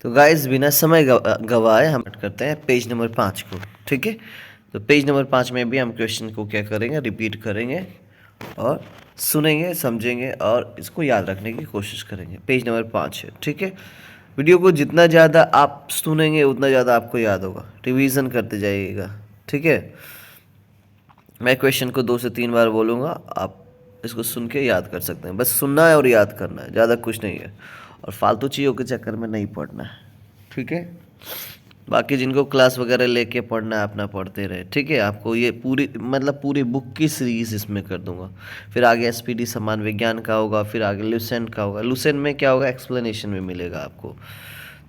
तो गाइस बिना समय गवाए हम स्टार्ट करते हैं पेज नंबर 5 को। ठीक है, तो पेज नंबर 5 में भी हम क्वेश्चन को क्या करेंगे, रिपीट करेंगे और सुनेंगे, समझेंगे और इसको याद रखने की कोशिश करेंगे। पेज नंबर 5 है। ठीक है, वीडियो को जितना ज़्यादा आप सुनेंगे उतना ज़्यादा आपको याद होगा, रिवीजन करते जाइएगा। ठीक है, मैं क्वेश्चन को 2 से 3 बार बोलूँगा, आप इसको सुन के याद कर सकते हैं। बस सुनना है और याद करना है, ज़्यादा कुछ नहीं है। और फालतू चीज़ों के चक्कर में नहीं पढ़ना है। ठीक है, बाकी जिनको क्लास वगैरह लेके पढ़ना है अपना पढ़ते रहे। ठीक है, आपको ये पूरी बुक की सीरीज इसमें कर दूंगा। फिर आगे एसपीडी समान विज्ञान का होगा, फिर आगे लुसेंट का होगा। लुसेंट में क्या होगा, एक्सप्लेनेशन में मिलेगा आपको।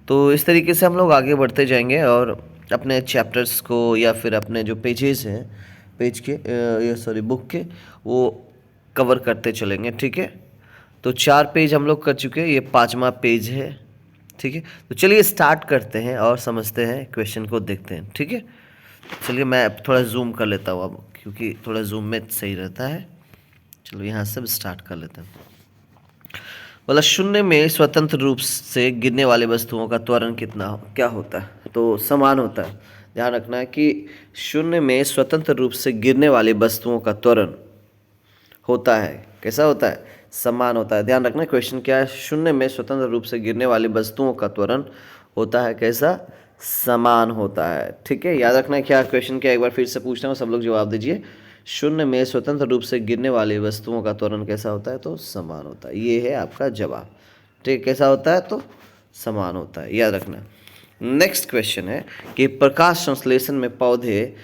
तो इस तरीके से हम लोग आगे बढ़ते जाएंगे और अपने चैप्टर्स को या फिर अपने जो पेजेस हैं बुक के, वो कवर करते चलेंगे। ठीक है, तो 4 पेज हम लोग कर चुके हैं, ये 5वां पेज है। ठीक है, तो चलिए स्टार्ट करते हैं और समझते हैं, क्वेश्चन को देखते हैं। ठीक है, चलिए मैं थोड़ा जूम कर लेता हूँ अब, क्योंकि थोड़ा जूम में सही रहता है। चलो यहाँ से स्टार्ट कर लेते हैं। बोला शून्य में स्वतंत्र रूप से गिरने वाली वस्तुओं का त्वरण क्या होता है, तो समान होता है। ध्यान रखना है कि शून्य में स्वतंत्र रूप से गिरने वाली वस्तुओं का त्वरण होता है, कैसा होता है, समान होता है। ध्यान रखना क्वेश्चन क्या है, शून्य में स्वतंत्र रूप से गिरने वाली वस्तुओं का त्वरण होता है कैसा, समान होता है। ठीक है, याद रखना है क्या क्वेश्चन क्या, एक बार फिर से पूछना है, सब लोग जवाब दीजिए। शून्य में स्वतंत्र रूप से गिरने वाली वस्तुओं का त्वरण कैसा होता है, तो समान होता है। ये है आपका जवाब। ठीक, कैसा होता है, तो समान होता है, याद रखना। नेक्स्ट क्वेश्चन है कि प्रकाश संश्लेषण में पौधे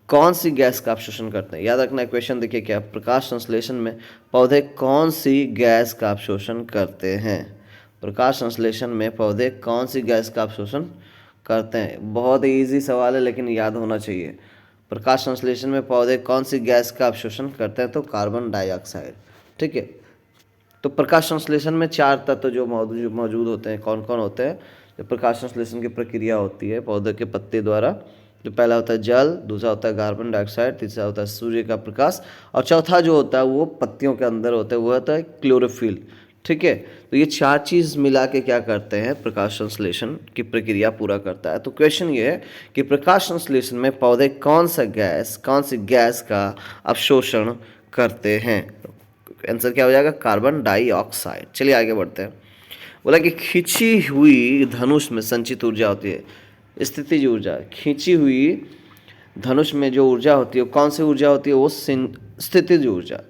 कौन सी गैस का अवशोषण करते हैं। याद रखना है क्वेश्चन देखिए क्या, प्रकाश संश्लेषण में पौधे कौन सी गैस का अवशोषण करते हैं। प्रकाश संश्लेषण में पौधे कौन सी गैस का अवशोषण करते हैं। बहुत इजी सवाल है लेकिन याद होना चाहिए। प्रकाश संश्लेषण में पौधे कौन सी गैस का अवशोषण करते हैं, तो कार्बन डाइऑक्साइड। ठीक है, तो प्रकाश संश्लेषण में 4 तत्व जो मौजूद होते हैं, कौन कौन होते हैं। जो प्रकाश संश्लेषण की प्रक्रिया होती है पौधे के पत्ते द्वारा, जो पहला होता है जल, दूसरा होता है कार्बन डाइऑक्साइड, तीसरा होता है सूर्य का प्रकाश, और चौथा जो होता है वो पत्तियों के अंदर होता है, वो होता है क्लोरोफिल। ठीक है, तो ये 4 चीज़ मिला के क्या करते हैं, प्रकाश संश्लेषण की प्रक्रिया पूरा करता है। तो क्वेश्चन ये है कि प्रकाश संश्लेषण में पौधे कौन सी गैस का अवशोषण करते हैं। आंसर क्या हो जाएगा, कार्बन डाइऑक्साइड। चलिए आगे बढ़ते हैं। बोला कि खींची हुई धनुष में संचित ऊर्जा होती है, स्थितिज ऊर्जा। खींची हुई धनुष में जो ऊर्जा होती है वो कौन सी ऊर्जा होती है, वो स्थितिज ऊर्जा।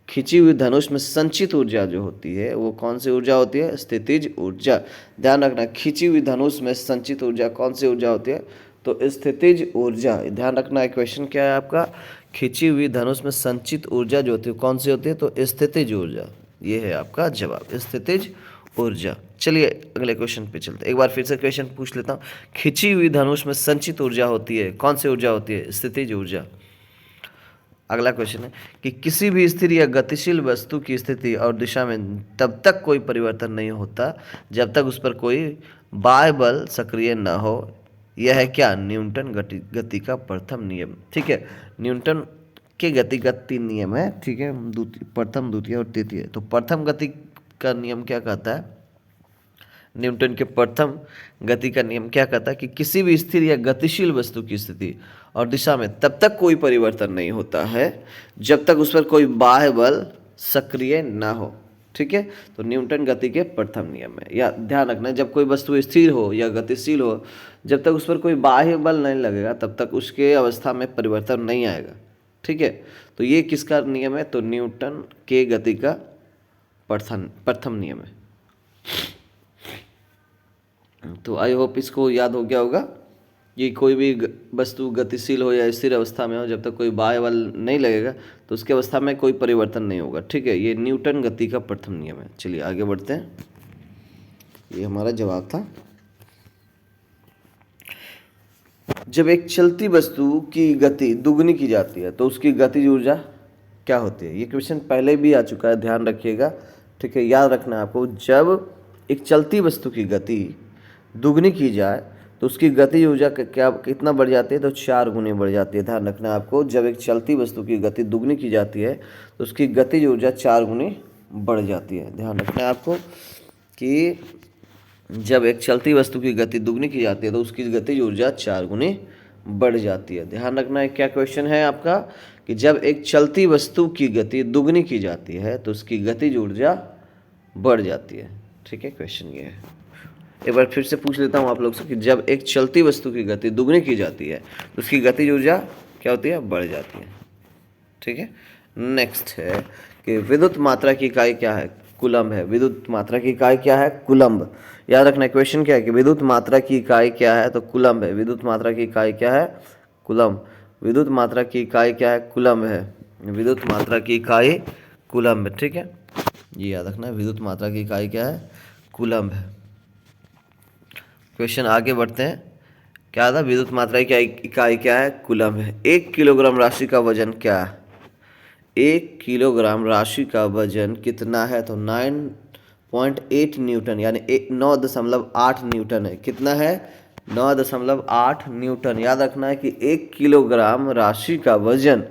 खींची हुई धनुष में संचित ऊर्जा जो होती है वो कौन सी ऊर्जा होती है, स्थितिज ऊर्जा। ध्यान रखना, खींची हुई धनुष में संचित ऊर्जा कौन सी ऊर्जा होती है, तो स्थितिज ऊर्जा। ध्यान रखना है क्वेश्चन क्या है आपका, खींची हुई धनुष में संचित ऊर्जा जो होती है कौन सी होती है, तो स्थितिज ऊर्जा। ये है आपका जवाब, स्थितिज ऊर्जा। चलिए अगले क्वेश्चन पे चलते हैं। एक बार फिर से क्वेश्चन पूछ लेता हूँ। खींची हुई धनुष में संचित ऊर्जा होती है, कौन सी ऊर्जा होती है, स्थितिज ऊर्जा। अगला क्वेश्चन है कि किसी भी स्थिर या गतिशील वस्तु की स्थिति और दिशा में तब तक कोई परिवर्तन नहीं होता जब तक उस पर कोई बाह्य बल सक्रिय न हो। यह है क्या, न्यूटन गति का प्रथम नियम। ठीक है, न्यूटन के गति का 3 नियम है। ठीक है, प्रथम, द्वितीय और तृतीय। तो प्रथम गति का नियम क्या कहता है, न्यूटन के प्रथम गति का नियम क्या कहता है कि किसी भी स्थिर या गतिशील वस्तु की स्थिति और दिशा में तब तक कोई परिवर्तन नहीं होता है जब तक उस पर कोई बाह्य बल सक्रिय ना हो। ठीक है, तो न्यूटन गति के प्रथम नियम है। या ध्यान रखना, जब कोई वस्तु स्थिर हो या गतिशील हो, जब तक उस पर कोई बाह्य बल नहीं लगेगा तब तक उसके अवस्था में परिवर्तन नहीं आएगा। ठीक है, तो ये किसका नियम है, तो न्यूटन के गति का प्रथम नियम है। तो आई होप इसको याद हो गया होगा। ये कोई भी वस्तु गतिशील हो या स्थिर अवस्था में हो, जब तक कोई बाह्य बल नहीं लगेगा तो उसकी अवस्था में कोई परिवर्तन नहीं होगा। ठीक है, ये न्यूटन गति का प्रथम नियम है। चलिए आगे बढ़ते हैं, ये हमारा जवाब था। जब एक चलती वस्तु की गति दुगनी की जाती है तो उसकी गतिज ऊर्जा क्या होती है। ये क्वेश्चन पहले भी आ चुका है, ध्यान रखिएगा। ठीक है, याद रखना है आपको, जब एक चलती वस्तु की गति दुगनी की जाए तो उसकी गतिज ऊर्जा कितना बढ़ जाती है, तो 4 गुनी बढ़ जाती है। ध्यान रखना है आपको, जब एक चलती वस्तु की गति दुगनी की जाती है तो उसकी गतिज ऊर्जा 4 गुनी बढ़ जाती है। ध्यान रखना है आपको कि जब एक चलती वस्तु की गति दुगनी की जाती है तो उसकी गतिज ऊर्जा 4 गुनी बढ़ जाती है। ध्यान रखना है, क्या क्वेश्चन है आपका कि जब एक चलती वस्तु की गति दुगनी की जाती है तो उसकी गतिज ऊर्जा बढ़ जाती है। ठीक है, क्वेश्चन ये है। एक बार फिर से पूछ लेता हूँ आप लोग से कि जब एक चलती वस्तु की गति दुगनी की जाती है तो उसकी गतिज ऊर्जा क्या होती है? बढ़ जाती है। ठीक है, नेक्स्ट है कि विद्युत मात्रा की इकाई क्या है? कूलम्ब है। विद्युत मात्रा की इकाई क्या है? कूलम्ब। याद रखना, क्वेश्चन क्या है कि विद्युत मात्रा की इकाई क्या है? तो कूलम्ब है। विद्युत मात्रा की इकाई क्या है? कूलम्ब। विद्युत मात्रा की इकाई क्या है? कूलम्ब है। विद्युत मात्रा की इकाई कूलम्ब है। ठीक है, ये याद रखना, विद्युत मात्रा की इकाई क्या है? कूलम्ब है। क्वेश्चन आगे बढ़ते हैं। क्या था? विद्युत मात्रा की इकाई क्या है? कूलम्ब है। 1 किलोग्राम राशि का वजन क्या है? 1 किलोग्राम राशि का वजन कितना है? तो 9.8 न्यूटन, यानी 9.8 न्यूटन है। कितना है? 9.8 न्यूटन। याद रखना है कि 1 किलोग्राम राशि का वजन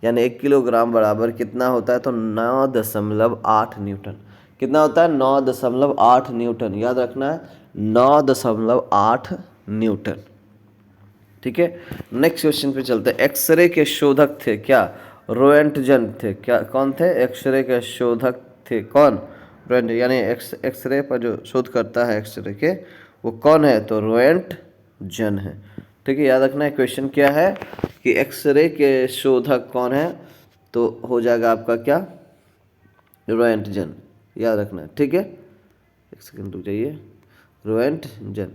यानी 1 किलोग्राम बराबर कितना होता है? तो 9.8 न्यूटन। कितना होता है? 9.8 न्यूटन। याद रखना है, 9.8 न्यूटन। ठीक है, नेक्स्ट क्वेश्चन पे चलते हैं। एक्सरे के शोधक थे क्या? रोएंटजन थे। क्या कौन थे? एक्सरे के शोधक थे कौन? रोएंट, यानी एक्सरे पर जो शोध करता है एक्सरे के, वो कौन है? तो रोएंटजन है। ठीक है, याद रखना है क्वेश्चन क्या है कि एक्सरे के शोधक कौन है? तो हो जाएगा आपका क्या? रोएंटजन। याद रखना है। ठीक है, एक सेकंड रुक जाइए। रोएंटजन,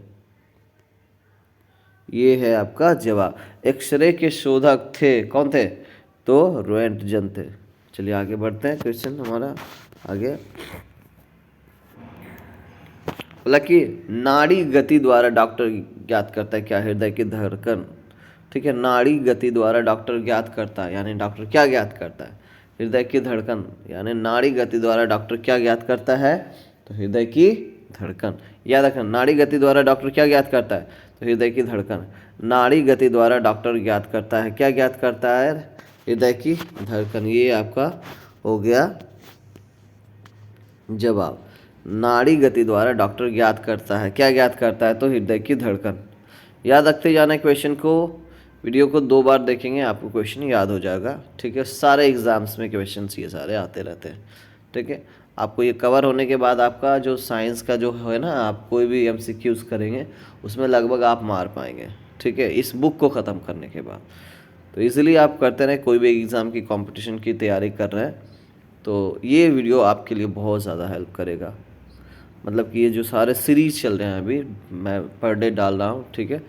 ये है आपका जवाब। एक्सरे के शोधक थे कौन थे? तो रोएंटजन थे। चलिए आगे बढ़ते हैं, क्वेश्चन हमारा आगे। बोला कि नाड़ी गति द्वारा डॉक्टर ज्ञात करता है क्या? हृदय की धड़कन। ठीक है, नाड़ी गति द्वारा डॉक्टर ज्ञात करता है, यानी डॉक्टर क्या ज्ञात करता है? हृदय की धड़कन। यानी नाड़ी गति द्वारा डॉक्टर क्या ज्ञात करता है? तो हृदय की धड़कन। याद रखना, नाड़ी गति द्वारा डॉक्टर क्या ज्ञात करता है? तो हृदय की धड़कन। नाड़ी गति द्वारा डॉक्टर ज्ञात करता है, क्या ज्ञात करता है? हृदय की धड़कन। ये आपका हो गया जवाब। नाड़ी गति द्वारा डॉक्टर ज्ञात करता है, क्या ज्ञात करता है? तो हृदय की धड़कन। याद रखते जाना क्वेश्चन को। वीडियो को 2 बार देखेंगे, आपको क्वेश्चन याद हो जाएगा। ठीक है, सारे एग्जाम्स में क्वेश्चन ये सारे आते रहते हैं। ठीक है, आपको ये कवर होने के बाद आपका जो साइंस का जो है ना, आप कोई भी MCQs करेंगे उसमें लगभग आप मार पाएंगे। ठीक है, इस बुक को ख़त्म करने के बाद। तो इसलिए आप करते रहें, कोई भी एग्ज़ाम की कंपटीशन की तैयारी कर रहे हैं तो ये वीडियो आपके लिए बहुत ज़्यादा हेल्प करेगा। मतलब कि ये जो सारे सीरीज़ चल रहे हैं अभी मैं पर डे डाल रहा हूँ, ठीक है,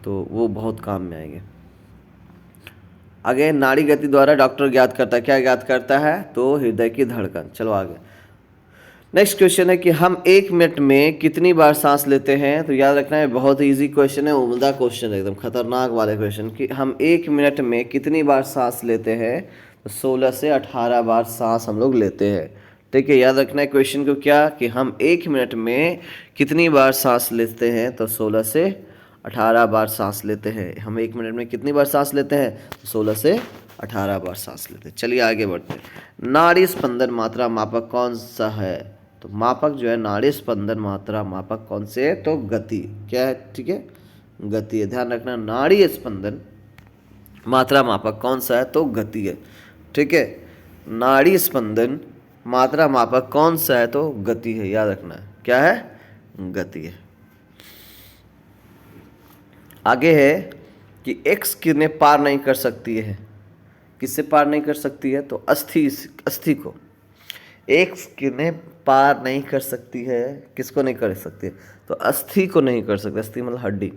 तो वो बहुत काम में आएंगे। आगे, नाड़ी गति द्वारा डॉक्टर ज्ञात करता है, क्या ज्ञात करता है? तो हृदय की धड़कन। चलो आगे, नेक्स्ट क्वेश्चन है कि हम 1 मिनट में कितनी बार सांस लेते हैं? तो याद रखना है, बहुत ही ईजी क्वेश्चन है, उम्दा क्वेश्चन है, एकदम खतरनाक वाले क्वेश्चन कि हम 1 मिनट में कितनी बार सांस लेते हैं? तो 16 से 18 बार सांस हम लोग लेते हैं। ठीक है, याद रखना है क्वेश्चन को क्या कि हम 1 मिनट में कितनी बार सांस लेते हैं? तो 16 से 18 बार सांस लेते हैं। हम 1 मिनट में कितनी बार सांस लेते हैं? तो 16 से 18 बार सांस लेते हैं। चलिए आगे बढ़ते हैं। नाड़ी स्पंदन मात्रा मापक कौन सा है? तो मापक जो है नाड़ी स्पंदन मात्रा मापक कौन से है? तो गति। क्या है? ठीक है, गति है। ध्यान रखना, नाड़ी स्पंदन मात्रा मापक कौन सा है? तो गति है। ठीक है, नाड़ी स्पंदन मात्रा मापक कौन सा है? तो गति है। याद रखना है, क्या है? गति है। आगे है कि एक्स किरणें पार नहीं कर सकती है। किससे पार नहीं कर सकती है? तो अस्थि को। एक्स किरणें पार नहीं कर सकती है, किसको नहीं कर सकती है? तो अस्थि को नहीं कर सकती। अस्थि मतलब हड्डी।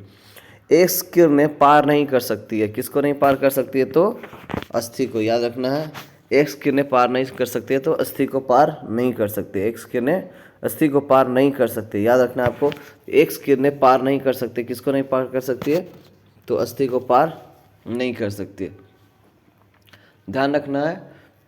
एक्स किरणें पार नहीं कर सकती है, किसको नहीं पार कर सकती है? तो अस्थि को। याद रखना है, एक्स किरणें पार नहीं कर सकती है तो अस्थि को पार नहीं कर सकती। एक्स किरणें अस्थि को पार नहीं कर सकती। याद रखना है आपको, एक्स किरणें पार नहीं कर सकती, किसको नहीं पार कर सकती है? तो अस्थि को पार नहीं कर सकती है। ध्यान रखना है,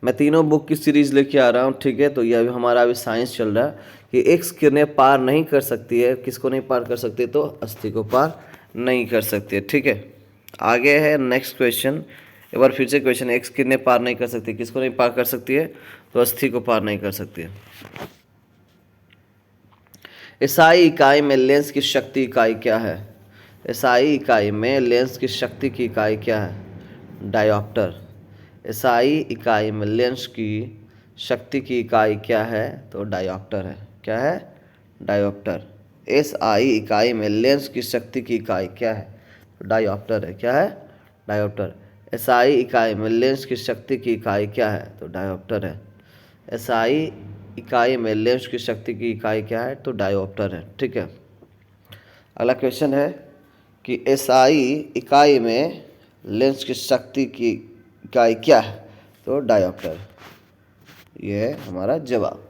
मैं तीनों बुक की सीरीज लेके आ रहा हूँ। ठीक है, तो ये अभी हमारा अभी साइंस चल रहा है कि एक्स किरणें पार नहीं कर सकती है, किसको नहीं पार कर सकती है? तो अस्थि को पार नहीं कर सकती है। ठीक है, आगे है नेक्स्ट क्वेश्चन। एक बार फिर से क्वेश्चन, एक्स किरणें पार नहीं कर सकती, किसको नहीं पार कर सकती है? तो अस्थि को पार नहीं कर सकती है। एसआई इकाई में लेंस की शक्ति इकाई क्या है? एसआई इकाई में लेंस की शक्ति की इकाई क्या है? डायोप्टर। एसआई इकाई में लेंस की शक्ति की इकाई क्या है? तो डायोप्टर है। क्या है? डायोप्टर। एसआई इकाई में लेंस की शक्ति की इकाई क्या है? तो डायोप्टर है। क्या है? डायोप्टर। एसआई इकाई में लेंस की शक्ति की इकाई क्या है? तो डायोप्टर है। एसआई इकाई में लेंस की शक्ति की इकाई क्या है? तो डायोप्टर है। ठीक है। अगला क्वेश्चन है कि एसआई इकाई में लेंस की शक्ति की इकाई क्या है? तो डायोप्टर। ये है हमारा जवाब।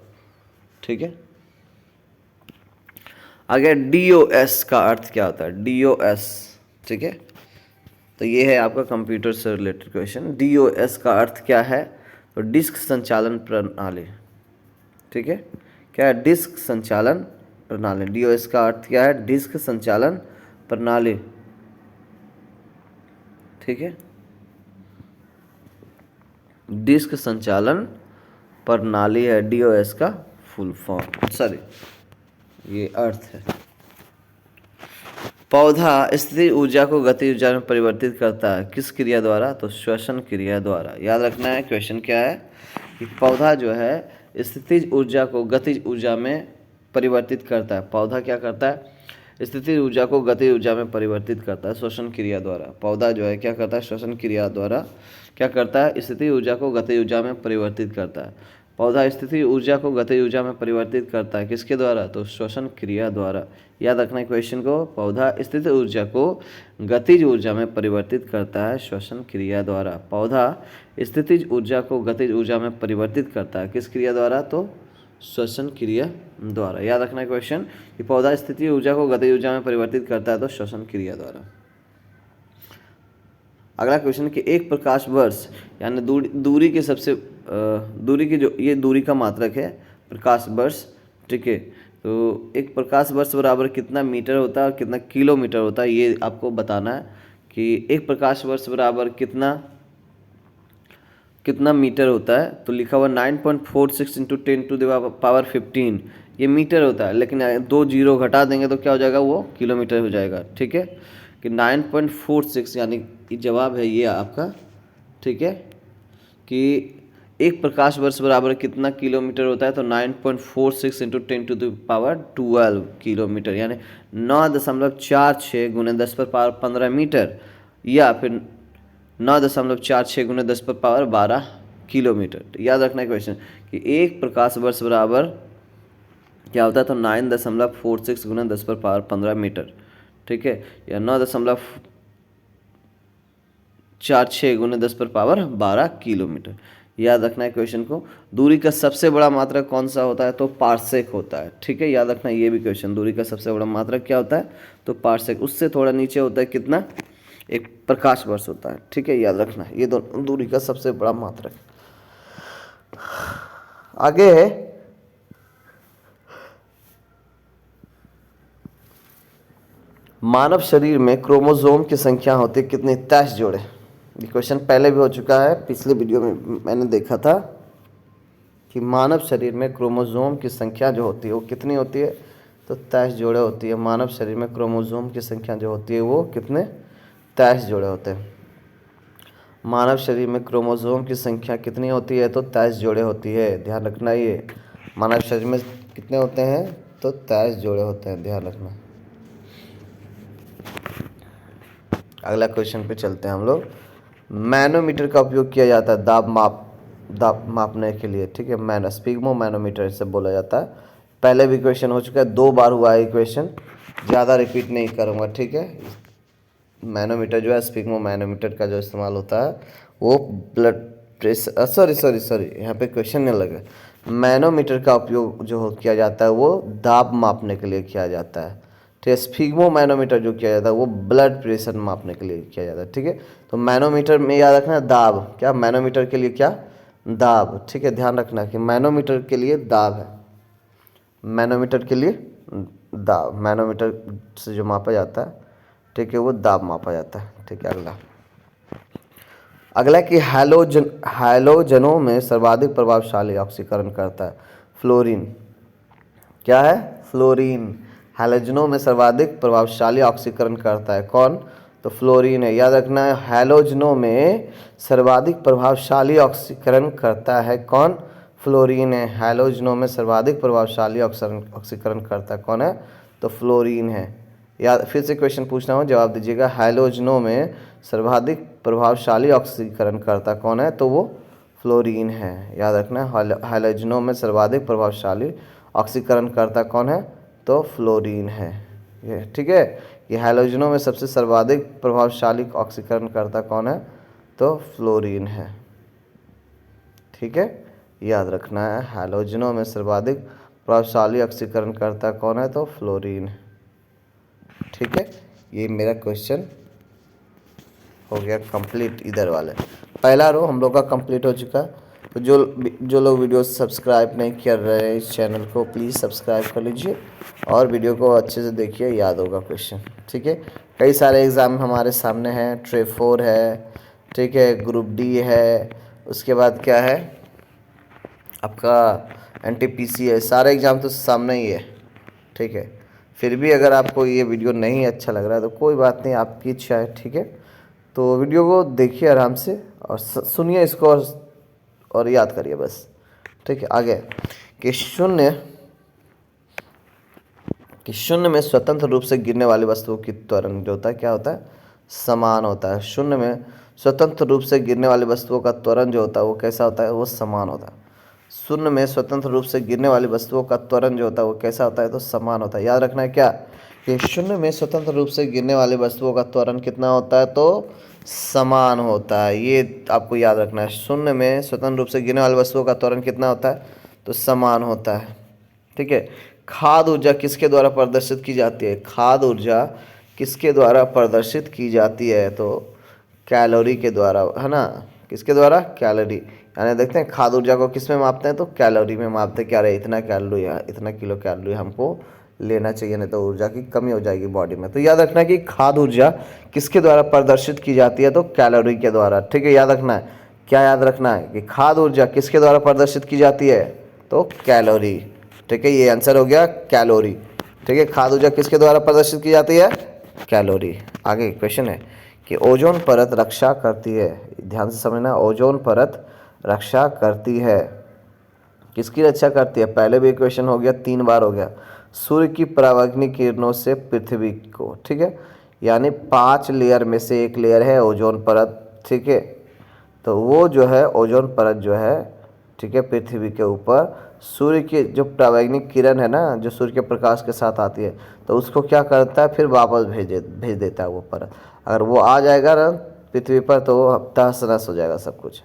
ठीक है। आगे डीओएस का अर्थ क्या होता है? डीओएस। ठीक है। तो ये है आपका कंप्यूटर से रिलेटेड क्वेश्चन। डीओएस का अर्थ क्या है? तो डिस्क संचालन प्रणाली। ठीक है। क्या है? डिस्क संचालन प्रणाली। डीओएस का अर्थ क्या है? डिस्क संचालन प्रणाली। ठीक है। डिस्क संचालन प्रणाली है डीओएस का फुल फॉर्म, सॉरी ये अर्थ है। पौधा स्थिर ऊर्जा को गतिज ऊर्जा में परिवर्तित करता है किस क्रिया द्वारा? तो श्वसन क्रिया द्वारा। याद रखना है क्वेश्चन क्या है कि पौधा जो है स्थितिज ऊर्जा को गतिज ऊर्जा में परिवर्तित करता है। पौधा क्या करता है? स्थितिज ऊर्जा को गतिज ऊर्जा में परिवर्तित करता है श्वसन क्रिया द्वारा। पौधा जो है क्या करता है? श्वसन क्रिया द्वारा क्या करता है? स्थितिज ऊर्जा को गतिज ऊर्जा में परिवर्तित करता है। पौधा स्थितिज ऊर्जा को गतिज ऊर्जा में परिवर्तित करता है किसके द्वारा? तो श्वसन क्रिया द्वारा। याद रखना है क्वेश्चन को। पौधा स्थितिज ऊर्जा को गतिज ऊर्जा में परिवर्तित करता है श्वसन क्रिया द्वारा। पौधा स्थितिज ऊर्जा को गतिज ऊर्जा में परिवर्तित करता है किस क्रिया द्वारा? तो श्वसन क्रिया द्वारा। याद रखना है क्वेश्चन कि पौधा स्थितिज ऊर्जा को गतिज ऊर्जा में परिवर्तित करता है तो श्वसन क्रिया द्वारा। अगला क्वेश्चन कि एक प्रकाश वर्ष यानी दूरी के सबसे दूरी की जो ये दूरी का मात्रक है प्रकाश वर्ष। ठीक है। तो एक प्रकाश वर्ष बराबर कितना मीटर होता है और कितना किलोमीटर होता है ये आपको बताना है कि एक प्रकाश वर्ष बराबर कितना मीटर होता है। तो लिखा हुआ 9.46 × 10⁻15 ये मीटर होता है, लेकिन 2 जीरो घटा देंगे तो क्या हो जाएगा? वो किलोमीटर हो जाएगा। ठीक है कि 9.46 यानी जवाब है ये आपका। ठीक है कि एक प्रकाश वर्ष बराबर कितना किलोमीटर होता है? तो 9.46 × 10⁻12 किलोमीटर यानी 9.46 × 10⁻15 मीटर या फिर 9.46 × 10⁻12 किलोमीटर। तो याद रखना है क्वेश्चन कि एक प्रकाश वर्ष बराबर क्या होता है? तो 9.46 × 10⁻15 मीटर। ठीक है, या 9.46 × 10⁻12 किलोमीटर। याद रखना है क्वेश्चन को। दूरी का सबसे बड़ा मात्रक कौन सा होता है? तो पार्सेक होता है। ठीक है, याद रखना ये भी क्वेश्चन। दूरी का सबसे बड़ा मात्रक क्या होता है? तो पार्सेक। उससे थोड़ा नीचे होता है कितना? एक प्रकाश वर्ष होता है। ठीक है, याद रखना ये दोनों दूरी का सबसे बड़ा मात्रक। आगे है मानव शरीर में क्रोमोसोम की संख्या होती है कितनी? 23 जोड़े। ये क्वेश्चन पहले भी हो चुका है, पिछले वीडियो में मैंने देखा था कि मानव शरीर में क्रोमोसोम की संख्या जो होती है वो कितनी होती है? तो 23 जोड़े होती है। मानव शरीर में क्रोमोसोम की संख्या जो होती है वो कितने? 23 जोड़े होते हैं। मानव शरीर में क्रोमोसोम की संख्या कितनी होती है? तो 23 जोड़े होती है। ध्यान रखना ये मानव शरीर में कितने होते हैं? तो 23 जोड़े होते हैं, ध्यान रखना। अगला क्वेश्चन पे चलते हैं हम लोग। मैनोमीटर का उपयोग किया जाता है दाब मापने के लिए। ठीक है, स्पिग्मो मैनोमीटर से बोला जाता है। पहले भी क्वेश्चन हो चुका है, 2 बार हुआ है क्वेश्चन, ज़्यादा रिपीट नहीं करूँगा। ठीक है, मैनोमीटर जो है स्पिग्मो मैनोमीटर का जो इस्तेमाल होता है वो ब्लड प्रेशर सॉरी यहाँ पे क्वेश्चन नहीं लगा। मैनोमीटर का उपयोग जो किया जाता है वो दाब मापने के लिए किया जाता है। ठीक है, स्पिग्मो मैनोमीटर जो किया जाता है वो ब्लड प्रेशर मापने के लिए किया जाता है। ठीक है, तो मैनोमीटर में याद रखना दाब, क्या मैनोमीटर के लिए क्या? दाब। ठीक है, ध्यान रखना कि मैनोमीटर के लिए दाब है। मैनोमीटर के लिए दाब, मैनोमीटर से जो मापा जाता है, ठीक है, वो दाब मापा जाता है। ठीक है, अगला कि हैलोजनों में सर्वाधिक प्रभावशाली ऑक्सीकरण करता है फ्लोरीन। क्या है? फ्लोरीन। हैलोजनों में सर्वाधिक प्रभावशाली ऑक्सीकरण करता है कौन? तो फ्लोरीन है। याद रखना है, हैलोजनों में सर्वाधिक प्रभावशाली ऑक्सीकरण करता है कौन? फ्लोरीन है। हैलोजनों में सर्वाधिक प्रभावशाली ऑक्सीकरण करता है कौन है? तो फ्लोरीन है। याद, फिर से क्वेश्चन पूछना हो, जवाब दीजिएगा। हैलोजनों में सर्वाधिक प्रभावशाली ऑक्सीकरण करता कौन है? तो वो फ्लोरीन है। याद रखना, हैलोजनों में सर्वाधिक प्रभावशाली ऑक्सीकरण करता कौन है? तो फ्लोरीन है। ये ठीक है, ये हैलोजनों में सबसे सर्वाधिक प्रभावशाली ऑक्सीकरण करता कौन है? तो फ्लोरीन है। ठीक है, याद रखना है, हैलोजनों में सर्वाधिक प्रभावशाली ऑक्सीकरण करता कौन है? तो फ्लोरीन। ठीक है, ये मेरा क्वेश्चन हो गया कंप्लीट। इधर वाले पहला रो हम लोग का कंप्लीट हो चुका। तो जो लोग वीडियो सब्सक्राइब नहीं कर रहे हैं इस चैनल को, प्लीज़ सब्सक्राइब कर लीजिए और वीडियो को अच्छे से देखिए, याद होगा क्वेश्चन। ठीक है, कई सारे एग्ज़ाम हमारे सामने हैं। ट्रे 4 है, ठीक है, ग्रुप डी है, उसके बाद क्या है आपका NTPC है। सारे एग्ज़ाम तो सामने ही है। ठीक है, फिर भी अगर आपको ये वीडियो नहीं अच्छा लग रहा है तो कोई बात नहीं, आपकी इच्छा है। ठीक है, तो वीडियो को देखिए आराम से और सुनिए इसको और याद करिए बस। ठीक है, आगे कि शून्य में स्वतंत्र रूप से गिरने वाली वस्तुओं की त्वरण जो होता है क्या होता है? समान होता है। शून्य में स्वतंत्र रूप से गिरने वाली वस्तुओं का त्वरण जो होता है वो कैसा होता है? वो समान होता है। शून्य में स्वतंत्र रूप से गिरने वाली वस्तुओं का त्वरण जो होता है वो कैसा होता है? तो समान होता है। याद रखना है क्या कि शून्य में स्वतंत्र रूप से गिरने वाली वस्तुओं का त्वरण कितना होता है? तो समान होता है। ये आपको याद रखना है, शून्य में स्वतंत्र रूप से गिरने वाली वस्तुओं का त्वरण कितना होता है? तो समान होता है। ठीक है, खाद्य ऊर्जा किसके द्वारा प्रदर्शित की जाती है? खाद्य ऊर्जा किसके द्वारा प्रदर्शित की जाती है? तो कैलोरी के द्वारा, है ना। किसके द्वारा? कैलोरी। यानी देखते हैं खाद्य ऊर्जा को किस में मापते हैं? तो कैलोरी में मापते हैं। क्या रहे, इतना कैलोरी, इतना किलो कैलोरी हमको लेना चाहिए, नहीं तो ऊर्जा की कमी हो जाएगी बॉडी में। तो याद रखना है कि खाद्य ऊर्जा किसके द्वारा प्रदर्शित की जाती है? तो कैलोरी के द्वारा। ठीक है, याद रखना है, क्या याद रखना है कि खाद्य ऊर्जा किसके द्वारा प्रदर्शित की जाती है? तो कैलोरी। ठीक है, ये आंसर हो गया कैलोरी। ठीक है, खाद्य ऊर्जा किसके द्वारा प्रदर्शित की जाती है? कैलोरी। आगे क्वेश्चन है कि ओजोन परत रक्षा करती है, ध्यान से समझना, ओजोन परत रक्षा करती है, किसकी रक्षा करती है? पहले भी क्वेश्चन हो गया, 3 बार हो गया। सूर्य की परावैंगनिक किरणों से पृथ्वी को, ठीक है, यानी 5 लेयर में से एक लेयर है ओजोन परत। ठीक है, तो वो जो है ओजोन परत जो है, ठीक है, पृथ्वी के ऊपर सूर्य की जो परावैंगनिक किरण है ना, जो सूर्य के प्रकाश के साथ आती है, तो उसको क्या करता है? फिर वापस भेज देता है वो परत। अगर वो आ जाएगा ना पृथ्वी पर तो तहस नहस हो जाएगा सब कुछ।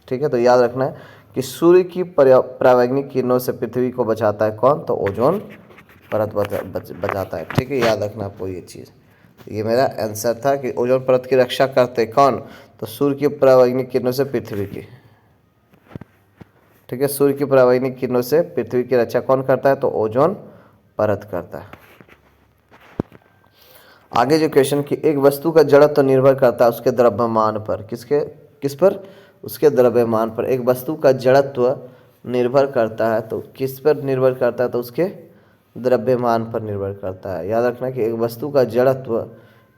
ठीक है, तो याद रखना है कि सूर्य की परावैंगनिक किरणों से पृथ्वी को बचाता है कौन? तो ओजोन परत बचाता है। ठीक है, याद रखना आपको ये चीज़। ये मेरा आंसर था कि ओजोन परत की रक्षा करते कौन? तो सूर्य की परावैंगनिक किरणों से पृथ्वी की। ठीक है, सूर्य की परावैंगनिक किरणों से पृथ्वी की रक्षा कौन करता है? तो ओजोन परत करता है। आगे जो क्वेश्चन कि एक वस्तु का जड़त्व निर्भर करता है उसके द्रव्यमान पर, किस पर? उसके द्रव्यमान पर। एक वस्तु का जड़त्व निर्भर करता है तो किस पर निर्भर करता है? तो उसके द्रव्यमान पर निर्भर करता है। याद रखना कि एक वस्तु का जड़त्व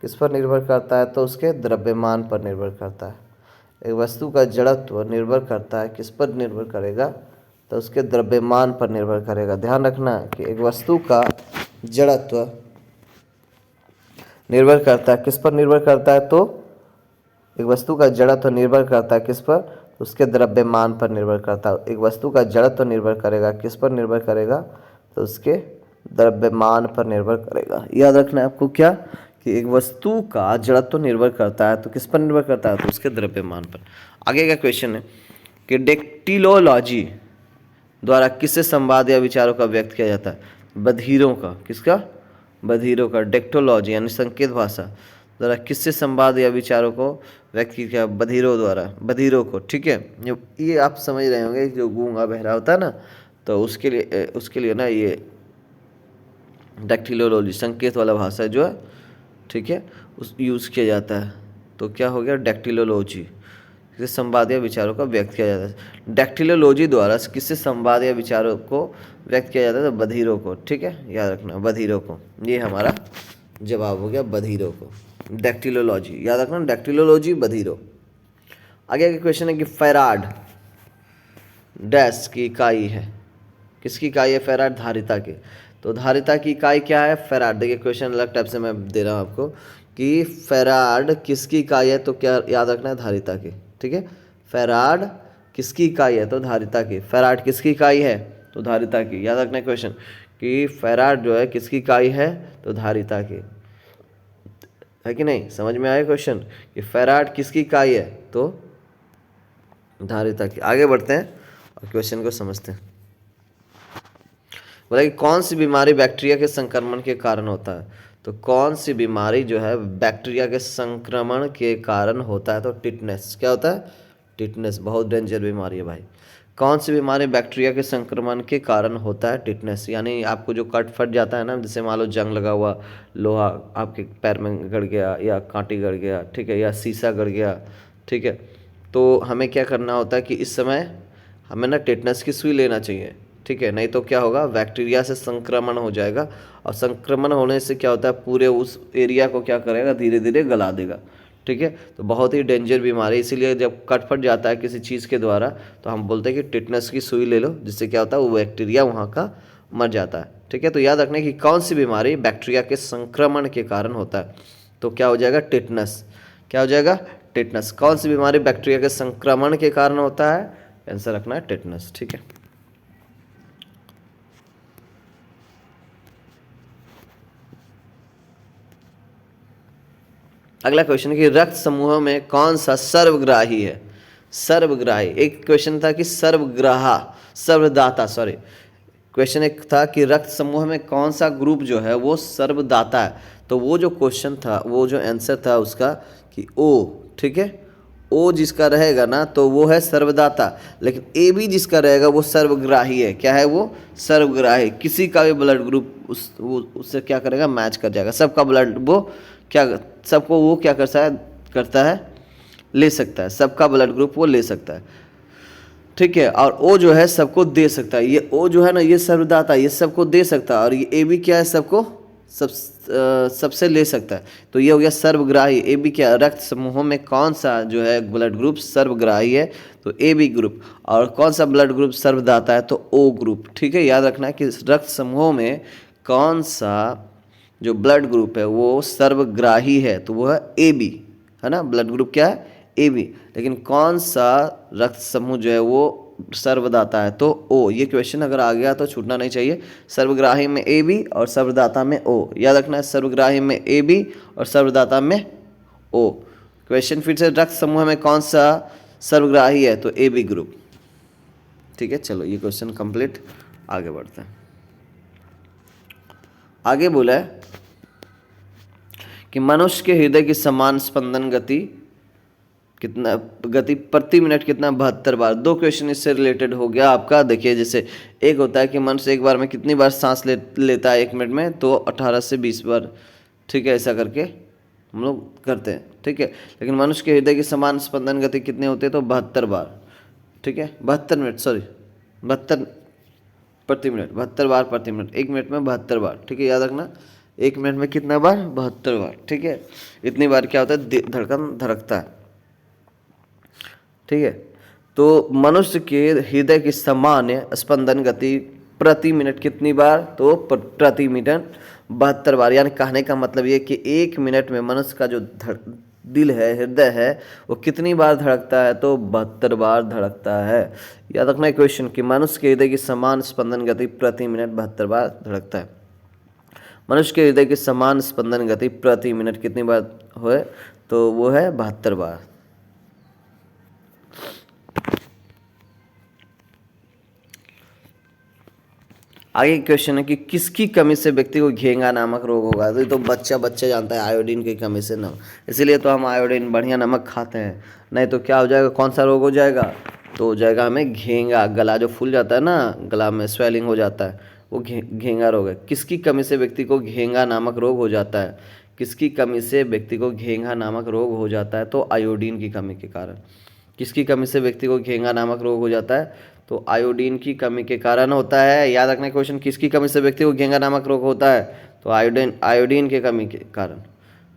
किस पर निर्भर करता है? तो उसके द्रव्यमान पर निर्भर करता है। एक वस्तु का जड़त्व निर्भर करता है, किस पर निर्भर करेगा? तो उसके द्रव्यमान पर निर्भर करेगा। ध्यान रखना कि एक वस्तु का जड़त्व निर्भर करता है, किस पर निर्भर करता है? तो एक वस्तु का जड़त्व निर्भर करता है किस पर? उसके द्रव्यमान पर निर्भर करता है। एक वस्तु का जड़त्व निर्भर करेगा, किस पर निर्भर करेगा? तो उसके द्रव्यमान पर निर्भर करेगा। याद रखना है आपको क्या कि एक वस्तु का जड़त्व निर्भर करता है तो किस पर निर्भर करता है? तो उसके द्रव्यमान पर। आगे का क्वेश्चन है कि डेक्टिलोलॉजी द्वारा किससे संवाद या विचारों का व्यक्त किया जाता है? बधिरों का। किसका? बधिरों का। डेक्टोलॉजी यानी संकेत भाषा द्वारा किससे संवाद या विचारों को व्यक्त किया? बधिरों द्वारा, बधिरों को। ठीक है, ये आप समझ रहे होंगे, जो गूंगा बहरा होता है ना, तो उसके लिए ना ये डेक्टिलोलॉजी, संकेत वाला भाषा जो है, ठीक है, उस यूज़ किया जाता है। तो क्या हो गया? डेक्टिलोलॉजी, किससे संवाद या विचारों का व्यक्त किया जाता है। डैक्टिलोलॉजी द्वारा किससे संवाद या विचारों को व्यक्त किया जाता है? तो बधिरों को। ठीक है, याद रखना, बधिरों को। ये हमारा जवाब हो गया, बधिरों को। डैक्टिलोलॉजी याद रखना, डैक्टिलोलॉजी बधिरों। आगे का क्वेश्चन है कि फैराड डैश की इकाई है। किसकी इकाई है फैराड? धारिता की। तो धारिता की इकाई क्या है? फैराड। देखिए क्वेश्चन अलग टाइप से मैं दे रहा हूँ आपको कि फैराड किसकी इकाई है? तो क्या याद रखना है? धारिता की। ठीक है, फैराड किसकी इकाई है? तो धारिता की। फैराड किसकी इकाई है? तो धारिता की। याद रखना है क्वेश्चन कि फैराड जो है किसकी इकाई है? तो धारिता की, है कि नहीं? समझ में आया क्वेश्चन कि फैराड किसकी इकाई है? तो धारिता की। आगे बढ़ते हैं और क्वेश्चन को समझते हैं। बोला कि कौन सी बीमारी बैक्टीरिया के संक्रमण के कारण होता है? तो कौन सी बीमारी जो है बैक्टीरिया के संक्रमण के कारण होता है? तो टिटनेस। क्या होता है? टिटनेस। बहुत डेंजर बीमारी है भाई। कौन सी बीमारी बैक्टीरिया के संक्रमण के कारण होता है? टिटनेस। यानी आपको जो कट फट जाता है ना, जैसे मान लो जंग लगा हुआ, लोहा आपके पैर में गड़ गया या कांटी गड़ गया, ठीक है, या शीशा गड़ गया, ठीक है, तो हमें क्या करना होता है कि इस समय हमें ना टेटनस की सुई लेना चाहिए। ठीक है, नहीं तो क्या होगा, बैक्टीरिया से संक्रमण हो जाएगा और संक्रमण होने से क्या होता है, पूरे उस एरिया को क्या करेगा, धीरे धीरे गला देगा। ठीक है, तो बहुत ही डेंजर बीमारी, इसीलिए जब कट फट जाता है किसी चीज़ के द्वारा तो हम बोलते हैं कि टिटनस की सुई ले लो, जिससे क्या होता है, वो बैक्टीरिया वहाँ का मर जाता है। ठीक है, तो याद रखने की कौन सी बीमारी बैक्टीरिया के संक्रमण के कारण होता है? तो क्या हो जाएगा? टिटनस। क्या हो जाएगा? टिटनस। कौन सी बीमारी बैक्टीरिया के संक्रमण के कारण होता है? आंसर रखना है टिटनस। ठीक है, अगला क्वेश्चन है कि रक्त समूह में कौन सा सर्वग्राही है? सर्वग्राही। एक क्वेश्चन था कि सर्वग्राहा, सर्वदाता, सॉरी, क्वेश्चन एक था कि रक्त समूह में कौन सा ग्रुप जो है वो सर्वदाता है। तो वो जो क्वेश्चन था, वो जो आंसर था उसका कि ओ। ठीक है, ओ जिसका रहेगा ना तो वो है सर्वदाता, लेकिन ए भी जिसका रहेगा वो सर्वग्राही है। क्या है वो? सर्वग्राही। किसी का भी ब्लड ग्रुप उससे क्या करेगा, मैच कर जाएगा। सबका ब्लड वो क्या, सबको वो क्या करता है, ले सकता है। सबका ब्लड ग्रुप वो ले सकता है। ठीक है, और ओ जो है सबको दे सकता है। ये ओ जो है ना, ये सर्वदाता, ये सबको दे सकता है, और ये ए भी क्या है, सबको सबसे ले सकता है। तो ये हो गया सर्वग्राही। ए बी क्या, रक्त समूहों में कौन सा जो है ब्लड ग्रुप सर्वग्राही है? तो ए बी ग्रुप। और कौन सा ब्लड ग्रुप सर्वदाता है? तो ओ ग्रुप। ठीक है, याद रखना है कि रक्त समूहों में कौन सा जो ब्लड ग्रुप है वो सर्वग्राही है, तो वो है ए बी, है ना। ब्लड ग्रुप क्या है? A B. लेकिन कौन सा रक्त समूह जो है वो सर्वदाता है? तो ओ। ये क्वेश्चन अगर आ गया तो छूटना नहीं चाहिए। सर्वग्राही में ए बी और सर्वदाता में ओ, याद रखना है। सर्वग्राही में ए बी और सर्वदाता में ओ। क्वेश्चन फिर से, रक्त समूह में कौन सा सर्वग्राही है? तो ए बी ग्रुप। ठीक है, चलो ये क्वेश्चन कंप्लीट, आगे बढ़ते हैं। आगे बोला है कि मनुष्य के हृदय की समान स्पंदन गति कितना, गति प्रति मिनट कितना? 72 बार। दो क्वेश्चन इससे रिलेटेड हो गया आपका। देखिए, जैसे एक होता है कि मनुष्य एक बार में कितनी बार सांस लेता है 1 मिनट में? तो 18 से 20 बार। ठीक है, ऐसा करके हम लोग करते हैं। ठीक है, लेकिन मनुष्य के हृदय की समान स्पंदन गति कितने होते हैं? तो 72 बार। ठीक है, 72 मिनट, सॉरी 72 प्रति मिनट, 72 बार प्रति मिनट। 1 मिनट में 72 बार। ठीक है, याद रखना, 1 मिनट में कितना बार? 72 बार। ठीक है, इतनी बार क्या होता है, धड़कन धड़कता है। ठीक है, तो मनुष्य के हृदय की सामान्य स्पंदन गति प्रति मिनट कितनी बार? तो प्रति मिनट 72 बार। यानी कहने का मतलब ये कि 1 मिनट में मनुष्य का जो दिल है, हृदय है, वो कितनी बार धड़कता है? तो 72 बार धड़कता है। याद रखना है क्वेश्चन कि मनुष्य के हृदय की समान स्पंदन गति प्रति मिनट 72 बार धड़कता है। मनुष्य के हृदय की समान स्पंदन गति प्रति मिनट कितनी बार है? तो वो है 72 बार। आगे क्वेश्चन है कि किसकी कमी से व्यक्ति को घेंगा नामक रोग होगा? तो ये तो बच्चा जानता है, आयोडीन की कमी से ना, इसीलिए तो हम आयोडीन बढ़िया नमक खाते हैं। नहीं तो क्या हो जाएगा, कौन सा रोग हो जाएगा? तो हो जाएगा हमें घेंगा। गला जो फूल जाता है ना, गला में स्वेलिंग हो जाता है, वो घेंगा रोग है। किसकी कमी से व्यक्ति को घेंगा नामक रोग हो जाता है? किसकी कमी से व्यक्ति को घेंगा नामक रोग हो जाता है? तो आयोडीन की कमी के कारण। किसकी कमी से व्यक्ति को घेंगा नामक रोग हो जाता है? तो आयोडीन की कमी के कारण होता है। याद रखना क्वेश्चन, किसकी कमी से व्यक्ति को घेंगा नामक रोग होता है? तो आयोडीन के कमी के कारण।